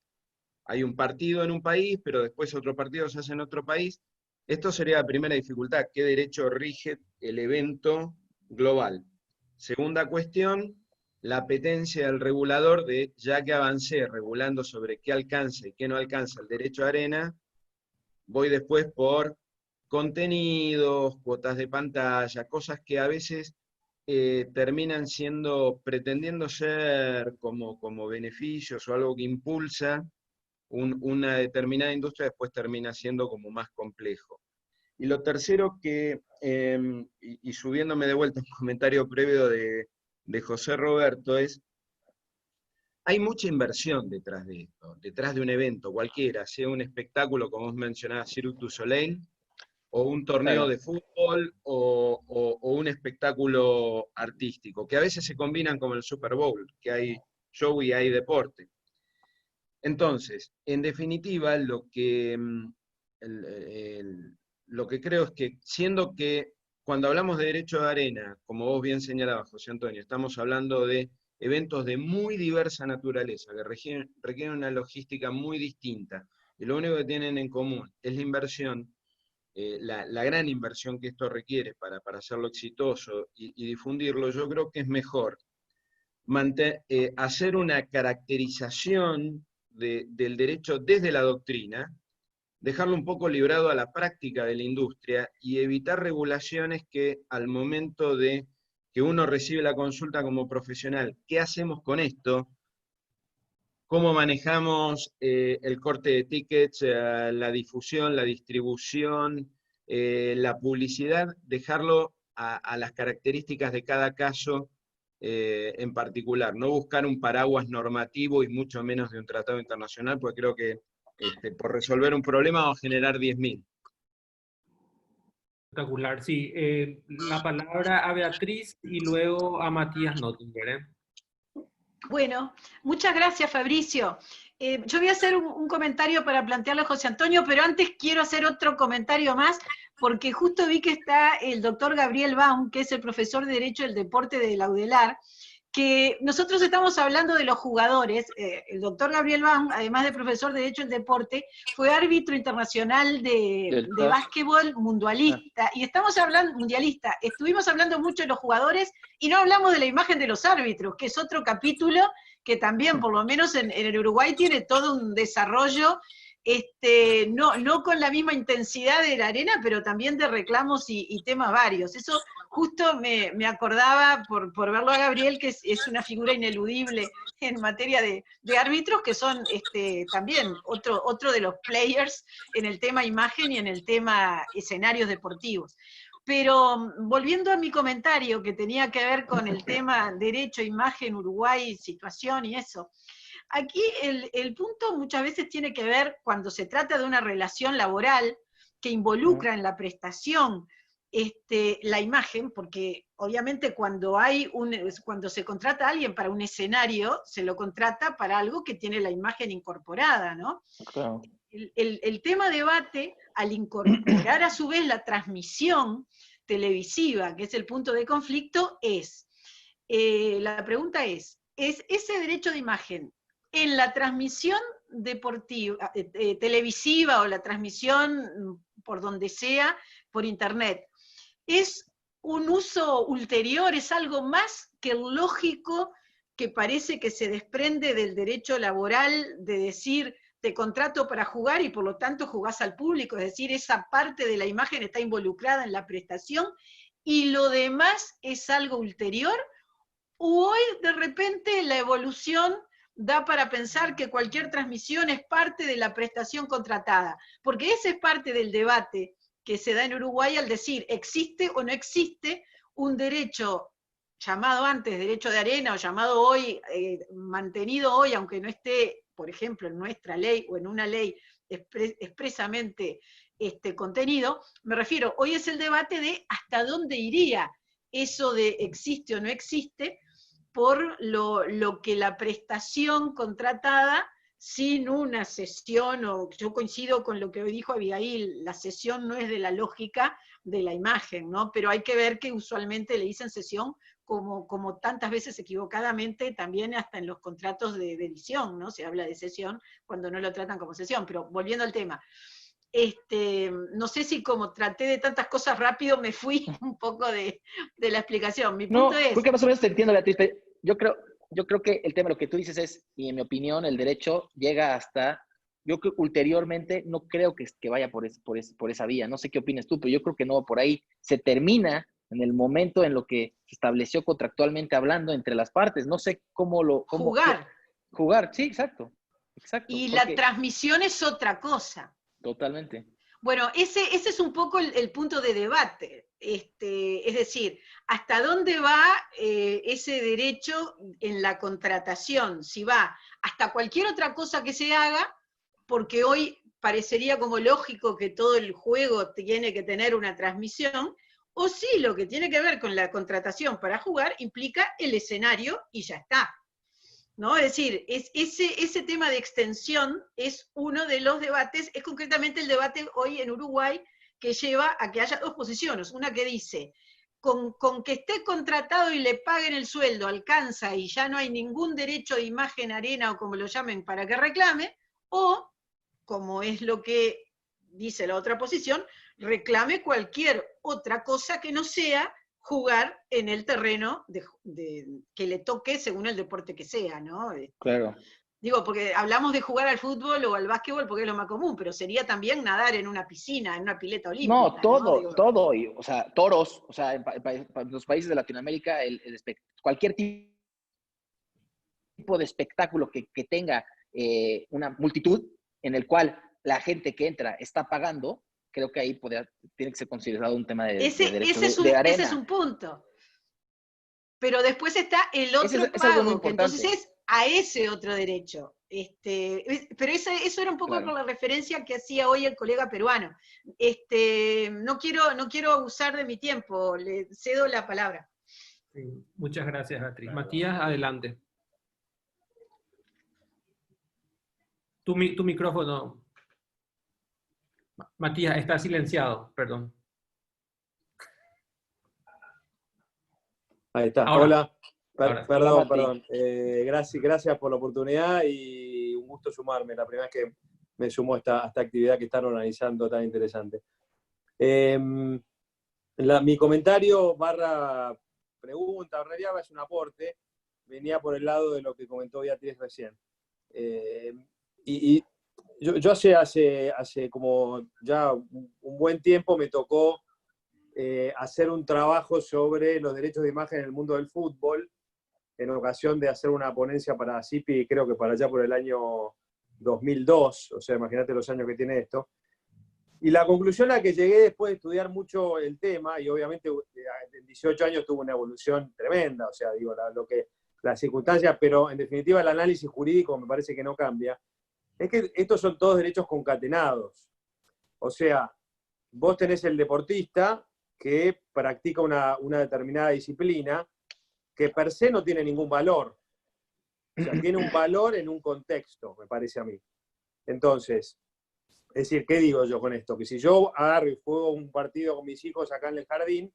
hay un partido en un país, pero después otro partido se hace en otro país. Esto sería la primera dificultad: ¿qué derecho rige el evento global? Segunda cuestión, la apetencia del regulador de, ya que avancé regulando sobre qué alcanza y qué no alcanza el derecho de arena, voy después por contenidos, cuotas de pantalla, cosas que a veces terminan pretendiendo ser como beneficios o algo que impulsa una determinada industria, después termina siendo como más complejo. Y lo tercero que, y subiéndome de vuelta un comentario previo de José Roberto, es hay mucha inversión detrás de esto, detrás de un evento cualquiera, sea un espectáculo, como vos mencionabas, Cirque du Soleil, o un torneo de fútbol, o un espectáculo artístico, que a veces se combinan como el Super Bowl, que hay show y hay deporte. Entonces, en definitiva, lo que creo es que, siendo que cuando hablamos de derecho de arena, como vos bien señalabas, José Antonio, estamos hablando de eventos de muy diversa naturaleza, que requieren una logística muy distinta, y lo único que tienen en común es la inversión, la gran inversión que esto requiere para hacerlo exitoso y difundirlo. Yo creo que es mejor hacer una caracterización del derecho desde la doctrina, dejarlo un poco librado a la práctica de la industria y evitar regulaciones que al momento de que uno recibe la consulta como profesional, ¿qué hacemos con esto? ¿Cómo manejamos el corte de tickets, la difusión, la distribución, la publicidad? Dejarlo a las características de cada caso en particular, no buscar un paraguas normativo y mucho menos de un tratado internacional, porque creo que por resolver un problema vamos a generar 10.000. Espectacular, sí. La palabra a Beatriz y luego a Matías Nottinger, ¿eh? Bueno, muchas gracias, Fabricio. Yo voy a hacer un comentario para plantearlo a José Antonio, pero antes quiero hacer otro comentario más, porque justo vi que está el doctor Gabriel Baum, que es el profesor de Derecho del Deporte de la UDELAR, que nosotros estamos hablando de los jugadores. El doctor Gabriel Baum, además de profesor de Derecho del Deporte, fue árbitro internacional de básquetbol mundialista, y estamos hablando, estuvimos hablando mucho de los jugadores, y no hablamos de la imagen de los árbitros, que es otro capítulo que también, por lo menos en el Uruguay, tiene todo un desarrollo, no con la misma intensidad de la arena, pero también de reclamos y temas varios. Eso justo me acordaba por verlo a Gabriel, que es una figura ineludible en materia de árbitros, que son también otro de los players en el tema imagen y en el tema escenarios deportivos. Pero volviendo a mi comentario, que tenía que ver con el tema derecho, imagen, Uruguay, situación y eso, aquí el punto muchas veces tiene que ver cuando se trata de una relación laboral que involucra en la prestación la imagen, porque obviamente cuando se contrata a alguien para un escenario, se lo contrata para algo que tiene la imagen incorporada, ¿no? Claro. El tema debate, al incorporar a su vez la transmisión televisiva, que es el punto de conflicto, la pregunta es ese derecho de imagen en la transmisión deportiva, televisiva, o la transmisión por donde sea, por internet, ¿es un uso ulterior, es algo más que el lógico que parece que se desprende del derecho laboral de decir, te contrato para jugar y por lo tanto jugás al público? Es decir, esa parte de la imagen está involucrada en la prestación y lo demás es algo ulterior, o hoy de repente la evolución da para pensar que cualquier transmisión es parte de la prestación contratada, porque ese es parte del debate que se da en Uruguay al decir, ¿existe o no existe un derecho llamado antes derecho de arena, o llamado hoy, mantenido hoy, aunque no esté, por ejemplo, en nuestra ley o en una ley expresamente contenido? Me refiero, hoy es el debate de hasta dónde iría eso de existe o no existe, por lo que la prestación contratada sin una sesión, o yo coincido con lo que hoy dijo Abigail, la sesión no es de la lógica de la imagen, ¿no? Pero hay que ver que usualmente le dicen sesión como tantas veces equivocadamente, también hasta en los contratos de edición, ¿no? Se habla de sesión cuando no lo tratan como sesión. Pero volviendo al tema, no sé si como traté de tantas cosas rápido me fui un poco de la explicación. Mi punto es... Creo que más o menos te entiendo, Beatriz. Yo creo que el tema, lo que tú dices es, y en mi opinión, el derecho llega hasta, yo creo que ulteriormente no creo que vaya por esa vía. No sé qué opinas tú, pero yo creo que no va por ahí. Se termina en el momento en lo que se estableció contractualmente hablando entre las partes. No sé jugar, sí, exacto. Y la transmisión es otra cosa. Totalmente. Bueno, ese es un poco el punto de debate. Es decir, ¿hasta dónde va ese derecho en la contratación? Si va hasta cualquier otra cosa que se haga, porque hoy parecería como lógico que todo el juego tiene que tener una transmisión, o si lo que tiene que ver con la contratación para jugar implica el escenario y ya está. ¿No? Es decir, ese tema de extensión es uno de los debates, es concretamente el debate hoy en Uruguay que lleva a que haya dos posiciones. Una que dice, con que esté contratado y le paguen el sueldo, alcanza y ya no hay ningún derecho de imagen, arena o como lo llamen para que reclame, o, como es lo que dice la otra posición, reclame cualquier otra cosa que no sea jugar en el terreno que le toque según el deporte que sea, ¿no? Claro. Digo, porque hablamos de jugar al fútbol o al básquetbol porque es lo más común, pero sería también nadar en una piscina, en una pileta olímpica. No, todo, ¿no? todo. O sea, toros, o sea, en los países de Latinoamérica, cualquier tipo de espectáculo que tenga una multitud en el cual la gente que entra está pagando, creo que ahí tiene que ser considerado un tema de derecho de arena. Ese es un punto. Pero después está el otro es pago, algo muy que entonces importante. es a ese otro derecho. Pero eso era un poco Claro. por la referencia que hacía hoy el colega peruano. No quiero abusar de mi tiempo, le cedo la palabra. Sí, muchas gracias, Beatriz. Matías, adelante. Tu micrófono. Matías, está silenciado, perdón. Ahí está. Ahora. Hola. Perdón. Gracias por la oportunidad y un gusto sumarme. La primera vez que me sumo a esta actividad que están organizando tan interesante. Mi comentario / pregunta, en realidad es un aporte, venía por el lado de lo que comentó Beatriz recién. Y yo hace como ya un buen tiempo me tocó hacer un trabajo sobre los derechos de imagen en el mundo del fútbol, en ocasión de hacer una ponencia para CIPI, creo que para allá por el año 2002, o sea, imagínate los años que tiene esto. Y la conclusión a la que llegué después de estudiar mucho el tema, y obviamente en 18 años tuvo una evolución tremenda, o sea, digo, las circunstancias, pero en definitiva el análisis jurídico me parece que no cambia, es que estos son todos derechos concatenados. O sea, vos tenés el deportista que practica una determinada disciplina que per se no tiene ningún valor. O sea, tiene un valor en un contexto, me parece a mí. Entonces, es decir, ¿qué digo yo con esto? Que si yo agarro y juego un partido con mis hijos acá en el jardín,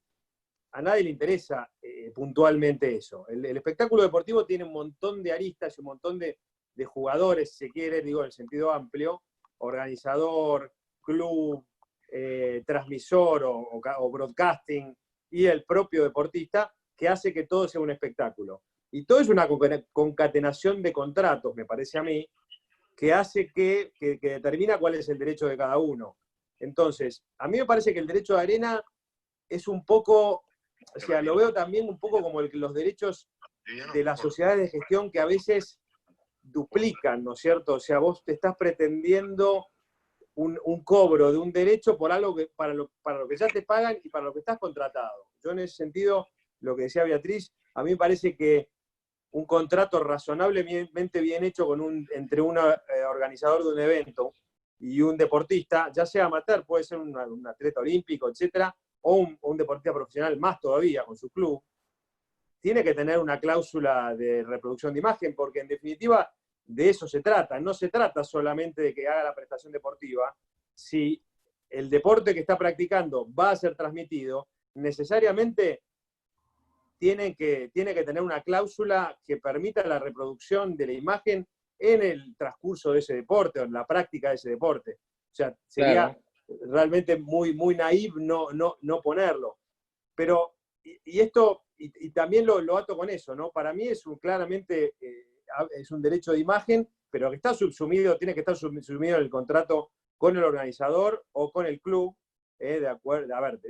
a nadie le interesa puntualmente eso. El espectáculo deportivo tiene un montón de aristas y un montón de jugadores, si se quiere, digo, en el sentido amplio, organizador, club, transmisor o broadcasting, y el propio deportista, que hace que todo sea un espectáculo. Y todo es una concatenación de contratos, me parece a mí, que hace que determina cuál es el derecho de cada uno. Entonces, a mí me parece que el derecho de arena es un poco, o sea, lo veo también un poco como los derechos de las sociedades de gestión que a veces duplican, ¿no es cierto? O sea, vos te estás pretendiendo un cobro de un derecho por algo que para lo que ya te pagan y para lo que estás contratado. Yo en ese sentido, lo que decía Beatriz, a mí me parece que un contrato razonablemente bien hecho entre un organizador de un evento y un deportista, ya sea amateur, puede ser un atleta olímpico, etcétera, o un deportista profesional más todavía con su club, tiene que tener una cláusula de reproducción de imagen, porque en definitiva de eso se trata. No se trata solamente de que haga la prestación deportiva. Si el deporte que está practicando va a ser transmitido, necesariamente tiene que tener una cláusula que permita la reproducción de la imagen en el transcurso de ese deporte o en la práctica de ese deporte. O sea, sería realmente muy, muy naïf no ponerlo. Pero, y también lo ato con eso, ¿no? Para mí es claramente es un derecho de imagen, pero que está tiene que estar subsumido en el contrato con el organizador o con el club, de acuerdo, a ver,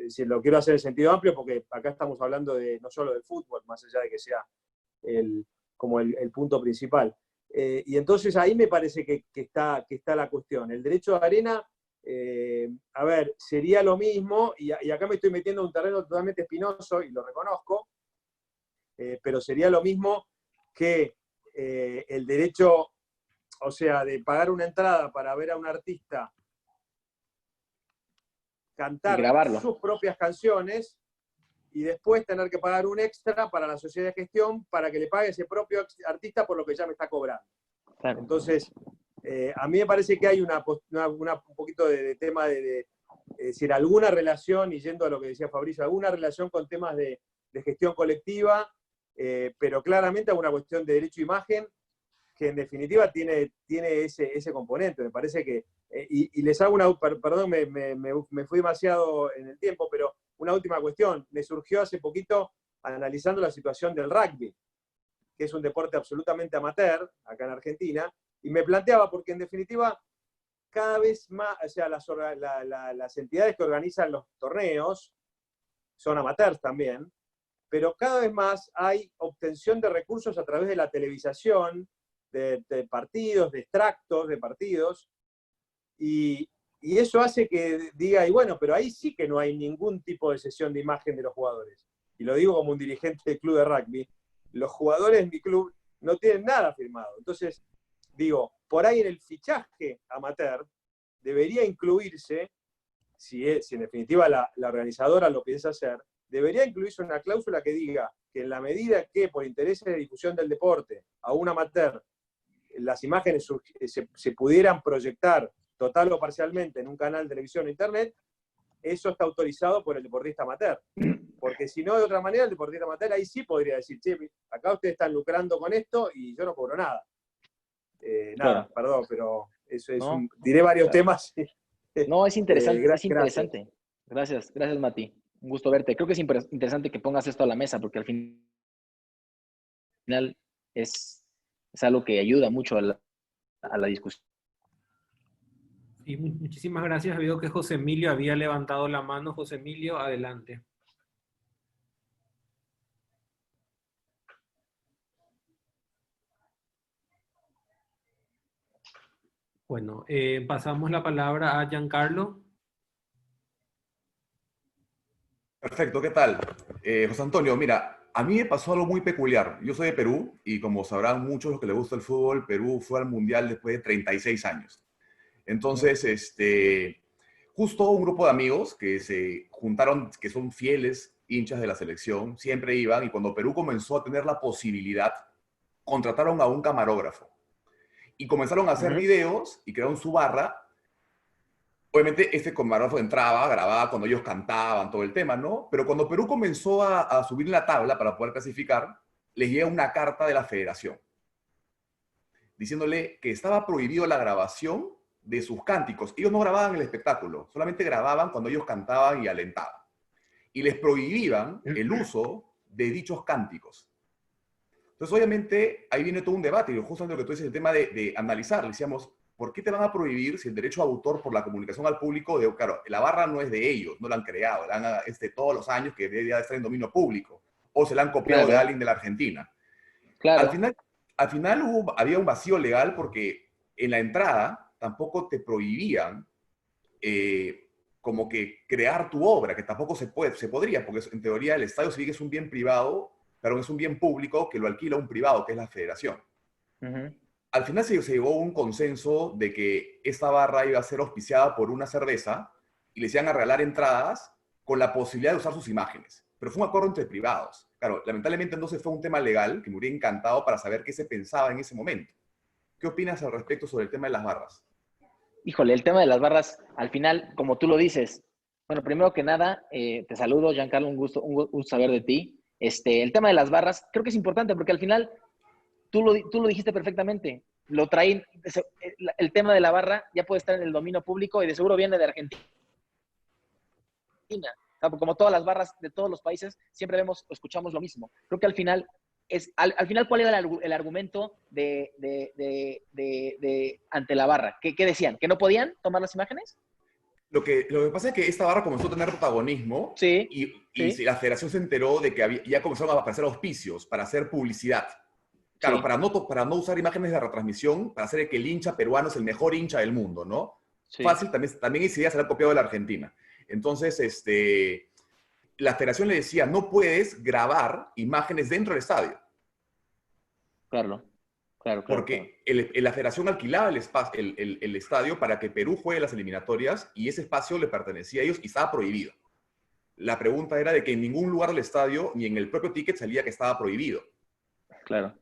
si lo quiero hacer en sentido amplio, porque acá estamos hablando no solo del fútbol, más allá de que sea como el punto principal. Y entonces ahí me parece que está la cuestión. El derecho de arena a ver, sería lo mismo, y acá me estoy metiendo en un terreno totalmente espinoso, y lo reconozco, pero sería lo mismo que el derecho, o sea, de pagar una entrada para ver a un artista cantar sus propias canciones y después tener que pagar un extra para la sociedad de gestión para que le pague ese propio artista por lo que ya me está cobrando. Claro. Entonces, a mí me parece que hay un poquito de tema de decir, alguna relación, y yendo a lo que decía Fabricio, alguna relación con temas de gestión colectiva, pero claramente alguna cuestión de derecho a imagen que en definitiva tiene ese componente. Me parece que, y les hago perdón, me fui demasiado en el tiempo, pero una última cuestión. Me surgió hace poquito analizando la situación del rugby, que es un deporte absolutamente amateur acá en Argentina, y me planteaba, porque en definitiva cada vez más, o sea, las entidades que organizan los torneos son amateurs también, pero cada vez más hay obtención de recursos a través de la televisación, de partidos, de extractos de partidos, y eso hace que diga, y bueno, pero ahí sí que no hay ningún tipo de sesión de imagen de los jugadores. Y lo digo como un dirigente del club de rugby, los jugadores de mi club no tienen nada firmado. Entonces, digo, por ahí en el fichaje amateur debería incluirse, si en definitiva la organizadora lo piensa hacer, debería incluirse una cláusula que diga que en la medida que por intereses de difusión del deporte a un amateur las imágenes se pudieran proyectar total o parcialmente en un canal de televisión o internet, eso está autorizado por el deportista amateur. Porque si no, de otra manera, el deportista amateur ahí sí podría decir, che, acá ustedes están lucrando con esto y yo no cobro nada. Nada, claro. Perdón, pero eso es diré varios temas. No, es interesante, es interesante. Gracias, Mati. Un gusto verte. Creo que es interesante que pongas esto a la mesa, porque al final es algo que ayuda mucho a la discusión. Y muchísimas gracias. Veo que José Emilio había levantado la mano. José Emilio, adelante. Bueno, pasamos la palabra a Giancarlo. Perfecto, ¿qué tal? José Antonio, mira, a mí me pasó algo muy peculiar. Yo soy de Perú y como sabrán muchos los que les gusta el fútbol, Perú fue al Mundial después de 36 años. Entonces, justo un grupo de amigos que se juntaron, que son fieles hinchas de la selección, siempre iban, y cuando Perú comenzó a tener la posibilidad, contrataron a un camarógrafo. Y comenzaron a hacer videos y crearon su barra. Obviamente este camarógrafo entraba, grababa cuando ellos cantaban, todo el tema, ¿no? Pero cuando Perú comenzó a subir la tabla para poder clasificar, les llega una carta de la federación diciéndole que estaba prohibido la grabación de sus cánticos. Ellos no grababan el espectáculo, solamente grababan cuando ellos cantaban y alentaban. Y les prohibían el uso de dichos cánticos. Entonces, obviamente, ahí viene todo un debate, y justamente lo que tú dices, el tema de analizar. Decíamos, ¿por qué te van a prohibir si el derecho a autor por la comunicación al público, claro, la barra no es de ellos, no la han creado, la han todos los años que debería estar en dominio público, o se la han copiado de alguien de la Argentina? Claro. Al final había un vacío legal porque en la entrada tampoco te prohibían como que crear tu obra, que tampoco se podría, porque en teoría el Estadio Civil es un bien privado, pero es un bien público que lo alquila un privado, que es la federación. Al final se llegó a un consenso de que esta barra iba a ser auspiciada por una cerveza y les iban a regalar entradas con la posibilidad de usar sus imágenes. Pero fue un acuerdo entre privados. Claro, lamentablemente entonces fue un tema legal que me hubiera encantado para saber qué se pensaba en ese momento. ¿Qué opinas al respecto sobre el tema de las barras? Híjole, el tema de las barras, al final, como tú lo dices, bueno, primero que nada, te saludo, Giancarlo, un gusto saber de ti. El tema de las barras, creo que es importante porque al final, tú lo dijiste perfectamente, lo traen, el tema de la barra ya puede estar en el dominio público y de seguro viene de Argentina. Como todas las barras de todos los países, siempre escuchamos lo mismo. Creo que al final, ¿cuál era el argumento ante la barra? ¿Qué decían? ¿Que no podían tomar las imágenes? Lo que pasa es que esta barra comenzó a tener protagonismo y la federación se enteró de que ya comenzaron a aparecer auspicios para hacer publicidad. Claro, para no usar imágenes de retransmisión, para hacer que el hincha peruano es el mejor hincha del mundo, ¿no? fácil, también esa idea se la ha copiado de la Argentina. Entonces, la federación le decía, no puedes grabar imágenes dentro del estadio. Claro. Porque la federación alquilaba el estadio para que Perú juegue las eliminatorias y ese espacio le pertenecía a ellos y estaba prohibido. La pregunta era de que en ningún lugar del estadio ni en el propio ticket salía que estaba prohibido. Claro.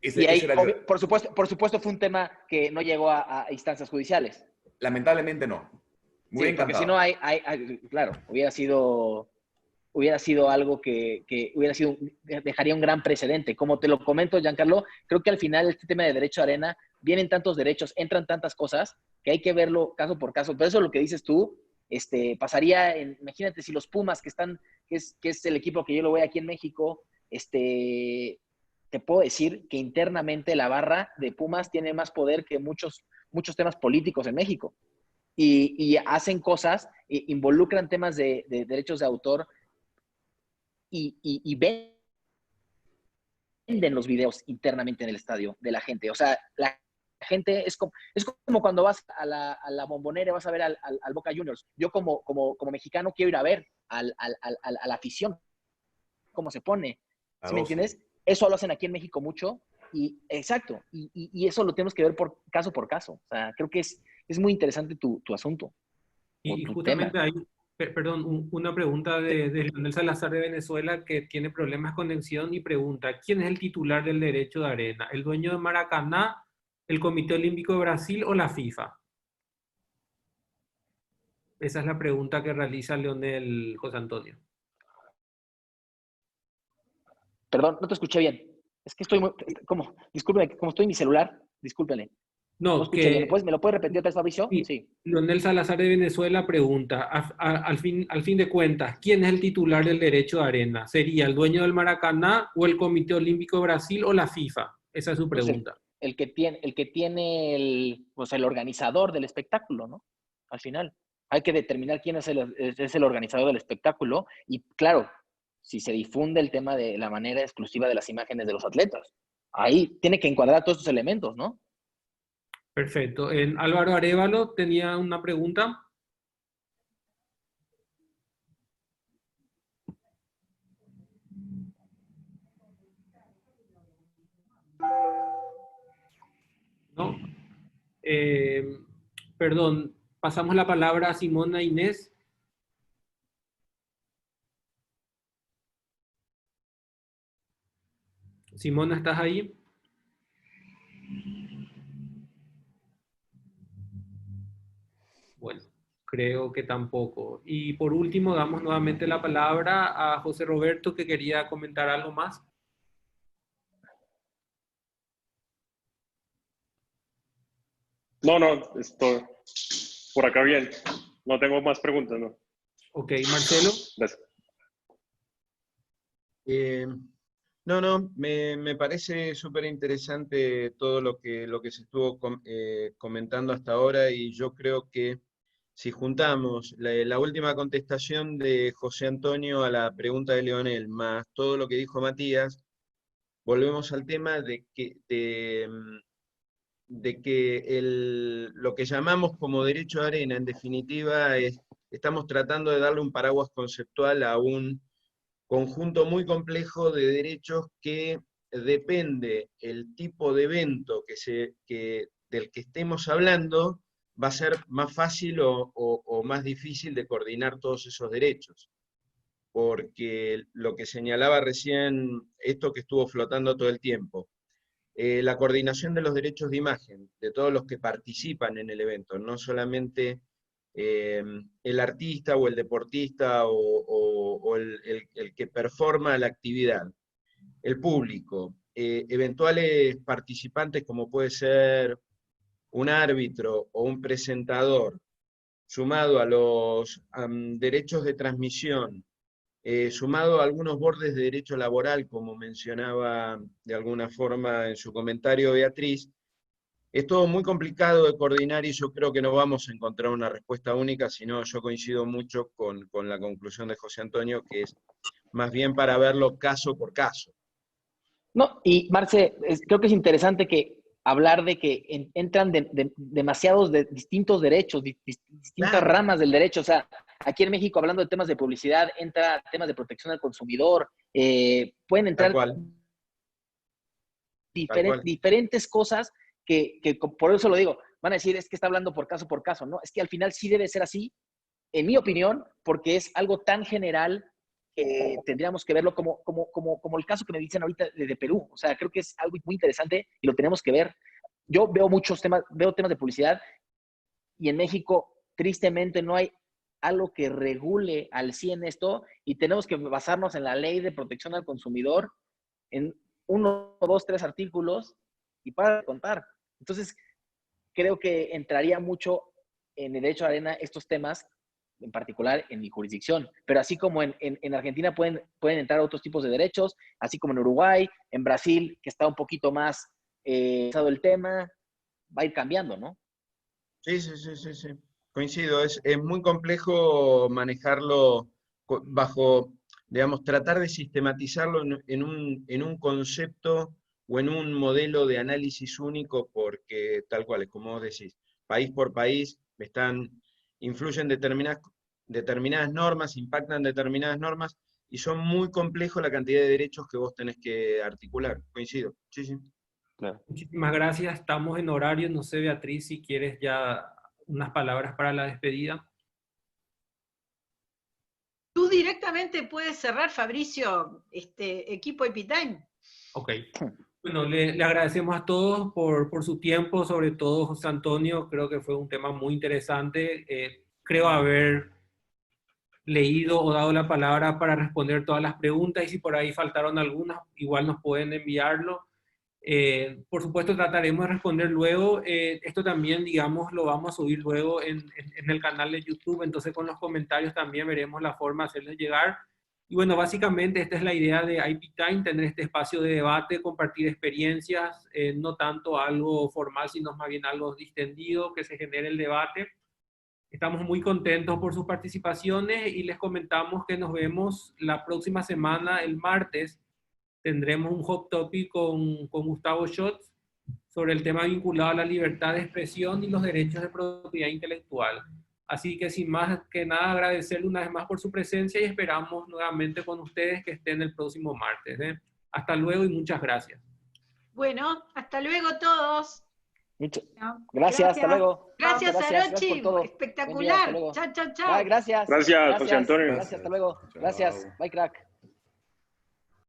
Y ahí, por supuesto, fue un tema que no llegó a instancias judiciales. Lamentablemente no. Muy encantado. Porque si no claro, hubiera sido algo que dejaría un gran precedente. Como te lo comento, Giancarlo, creo que al final este tema de derecho de arena, vienen tantos derechos, entran tantas cosas, que hay que verlo caso por caso. Pero eso es lo que dices tú, pasaría imagínate si los Pumas, que es el equipo que yo lo voy aquí en México, te puedo decir que internamente la barra de Pumas tiene más poder que muchos temas políticos en México. Y hacen cosas, involucran temas de derechos de autor, y venden los videos internamente en el estadio de la gente. O sea, la gente es como cuando vas a la Bombonera y vas a ver al Boca Juniors. Yo como mexicano quiero ir a ver a la afición, cómo se pone. ¿Sí me entiendes? Eso lo hacen aquí en México mucho. Exacto. Y eso lo tenemos que ver por caso. O sea, creo que es muy interesante tu asunto. Y justamente hay, perdón, una pregunta de Leonel Salazar de Venezuela, que tiene problemas de conexión y pregunta: ¿quién es el titular del derecho de arena? ¿El dueño de Maracaná, el Comité Olímpico de Brasil o la FIFA? Esa es la pregunta que realiza Leonel José Antonio. Perdón, no te escuché bien. Es que estoy discúlpeme, como estoy en mi celular, discúlpeme. No, escuché bien. ¿Me lo puedes repetir otra vez, Fabricio? Sí. Leonel Salazar de Venezuela pregunta, al fin de cuentas, ¿quién es el titular del derecho de arena? ¿Sería el dueño del Maracaná o el Comité Olímpico de Brasil o la FIFA? Esa es su pregunta. Pues el que tiene el organizador del espectáculo, ¿no? Al final. Hay que determinar quién es el organizador del espectáculo y, claro, si se difunde el tema de la manera exclusiva de las imágenes de los atletas. Ahí tiene que encuadrar todos estos elementos, ¿no? Perfecto. Álvaro Arévalo tenía una pregunta. ¿No? Perdón, pasamos la palabra a Simona Inés. Simona, ¿estás ahí? Bueno, creo que tampoco. Y por último, damos nuevamente la palabra a José Roberto, que quería comentar algo más. No, estoy por acá bien. No tengo más preguntas, ¿no? Ok, Marcelo. Gracias. Me parece súper interesante todo lo que se estuvo comentando hasta ahora, y yo creo que si juntamos la última contestación de José Antonio a la pregunta de Leonel, más todo lo que dijo Matías, volvemos al tema de que lo que llamamos como derecho de arena, en definitiva, estamos tratando de darle un paraguas conceptual a un conjunto muy complejo de derechos que depende el tipo de evento del que estemos hablando, va a ser más fácil o más difícil de coordinar todos esos derechos. Porque lo que señalaba recién, esto que estuvo flotando todo el tiempo, la coordinación de los derechos de imagen, de todos los que participan en el evento, no solamente el artista o el deportista o el que performa la actividad, el público, eventuales participantes como puede ser un árbitro o un presentador, sumado a los derechos de transmisión, sumado a algunos bordes de derecho laboral, como mencionaba de alguna forma en su comentario Beatriz, es todo muy complicado de coordinar y yo creo que no vamos a encontrar una respuesta única, sino yo coincido mucho con la conclusión de José Antonio, que es más bien para verlo caso por caso. No, y Marce, creo que es interesante que hablar de que entran demasiados distintos derechos, distintas ramas del derecho. O sea, aquí en México, hablando de temas de publicidad, entra temas de protección al consumidor, pueden entrar diferentes cosas que por eso lo digo, van a decir, es que está hablando por caso, ¿no? Es que al final sí debe ser así, en mi opinión, porque es algo tan general que tendríamos que verlo como el caso que me dicen ahorita de Perú. O sea, creo que es algo muy interesante y lo tenemos que ver. Yo veo veo temas de publicidad y en México, tristemente, no hay algo que regule al 100 esto y tenemos que basarnos en la ley de protección al consumidor en 1, 2, 3 artículos y para de contar. Entonces, creo que entraría mucho en el derecho de arena estos temas, en particular en mi jurisdicción. Pero así como en Argentina pueden entrar otros tipos de derechos, así como en Uruguay, en Brasil, que está un poquito más pasado el tema, va a ir cambiando, ¿no? Sí. Coincido, es muy complejo manejarlo bajo, digamos, tratar de sistematizarlo en un concepto o en un modelo de análisis único, porque tal cual, es como vos decís, país por país influyen determinadas normas, impactan determinadas normas, y son muy complejos la cantidad de derechos que vos tenés que articular. Coincido, sí. Claro. Muchísimas gracias, estamos en horario, no sé, Beatriz, si quieres ya unas palabras para la despedida. Tú directamente puedes cerrar, Fabricio, equipo Epitime. Ok. Bueno, le agradecemos a todos por su tiempo, sobre todo José Antonio, creo que fue un tema muy interesante. Creo haber leído o dado la palabra para responder todas las preguntas, y si por ahí faltaron algunas, igual nos pueden enviarlo. Por supuesto trataremos de responder luego. Esto también, digamos, lo vamos a subir luego en el canal de YouTube, entonces con los comentarios también veremos la forma de hacerles llegar. Y bueno, básicamente esta es la idea de IP Time, tener este espacio de debate, compartir experiencias, no tanto algo formal, sino más bien algo distendido, que se genere el debate. Estamos muy contentos por sus participaciones y les comentamos que nos vemos la próxima semana, el martes. Tendremos un hot topic con Gustavo Schatz sobre el tema vinculado a la libertad de expresión y los derechos de propiedad intelectual. Así que sin más que nada agradecerle una vez más por su presencia y esperamos nuevamente con ustedes que estén el próximo martes. Hasta luego y muchas gracias. Bueno, hasta luego todos. Gracias, hasta luego. Gracias, Arochi, espectacular. Chao. Chao. Gracias. Gracias, José Antonio. Gracias, hasta luego. Gracias, bye crack.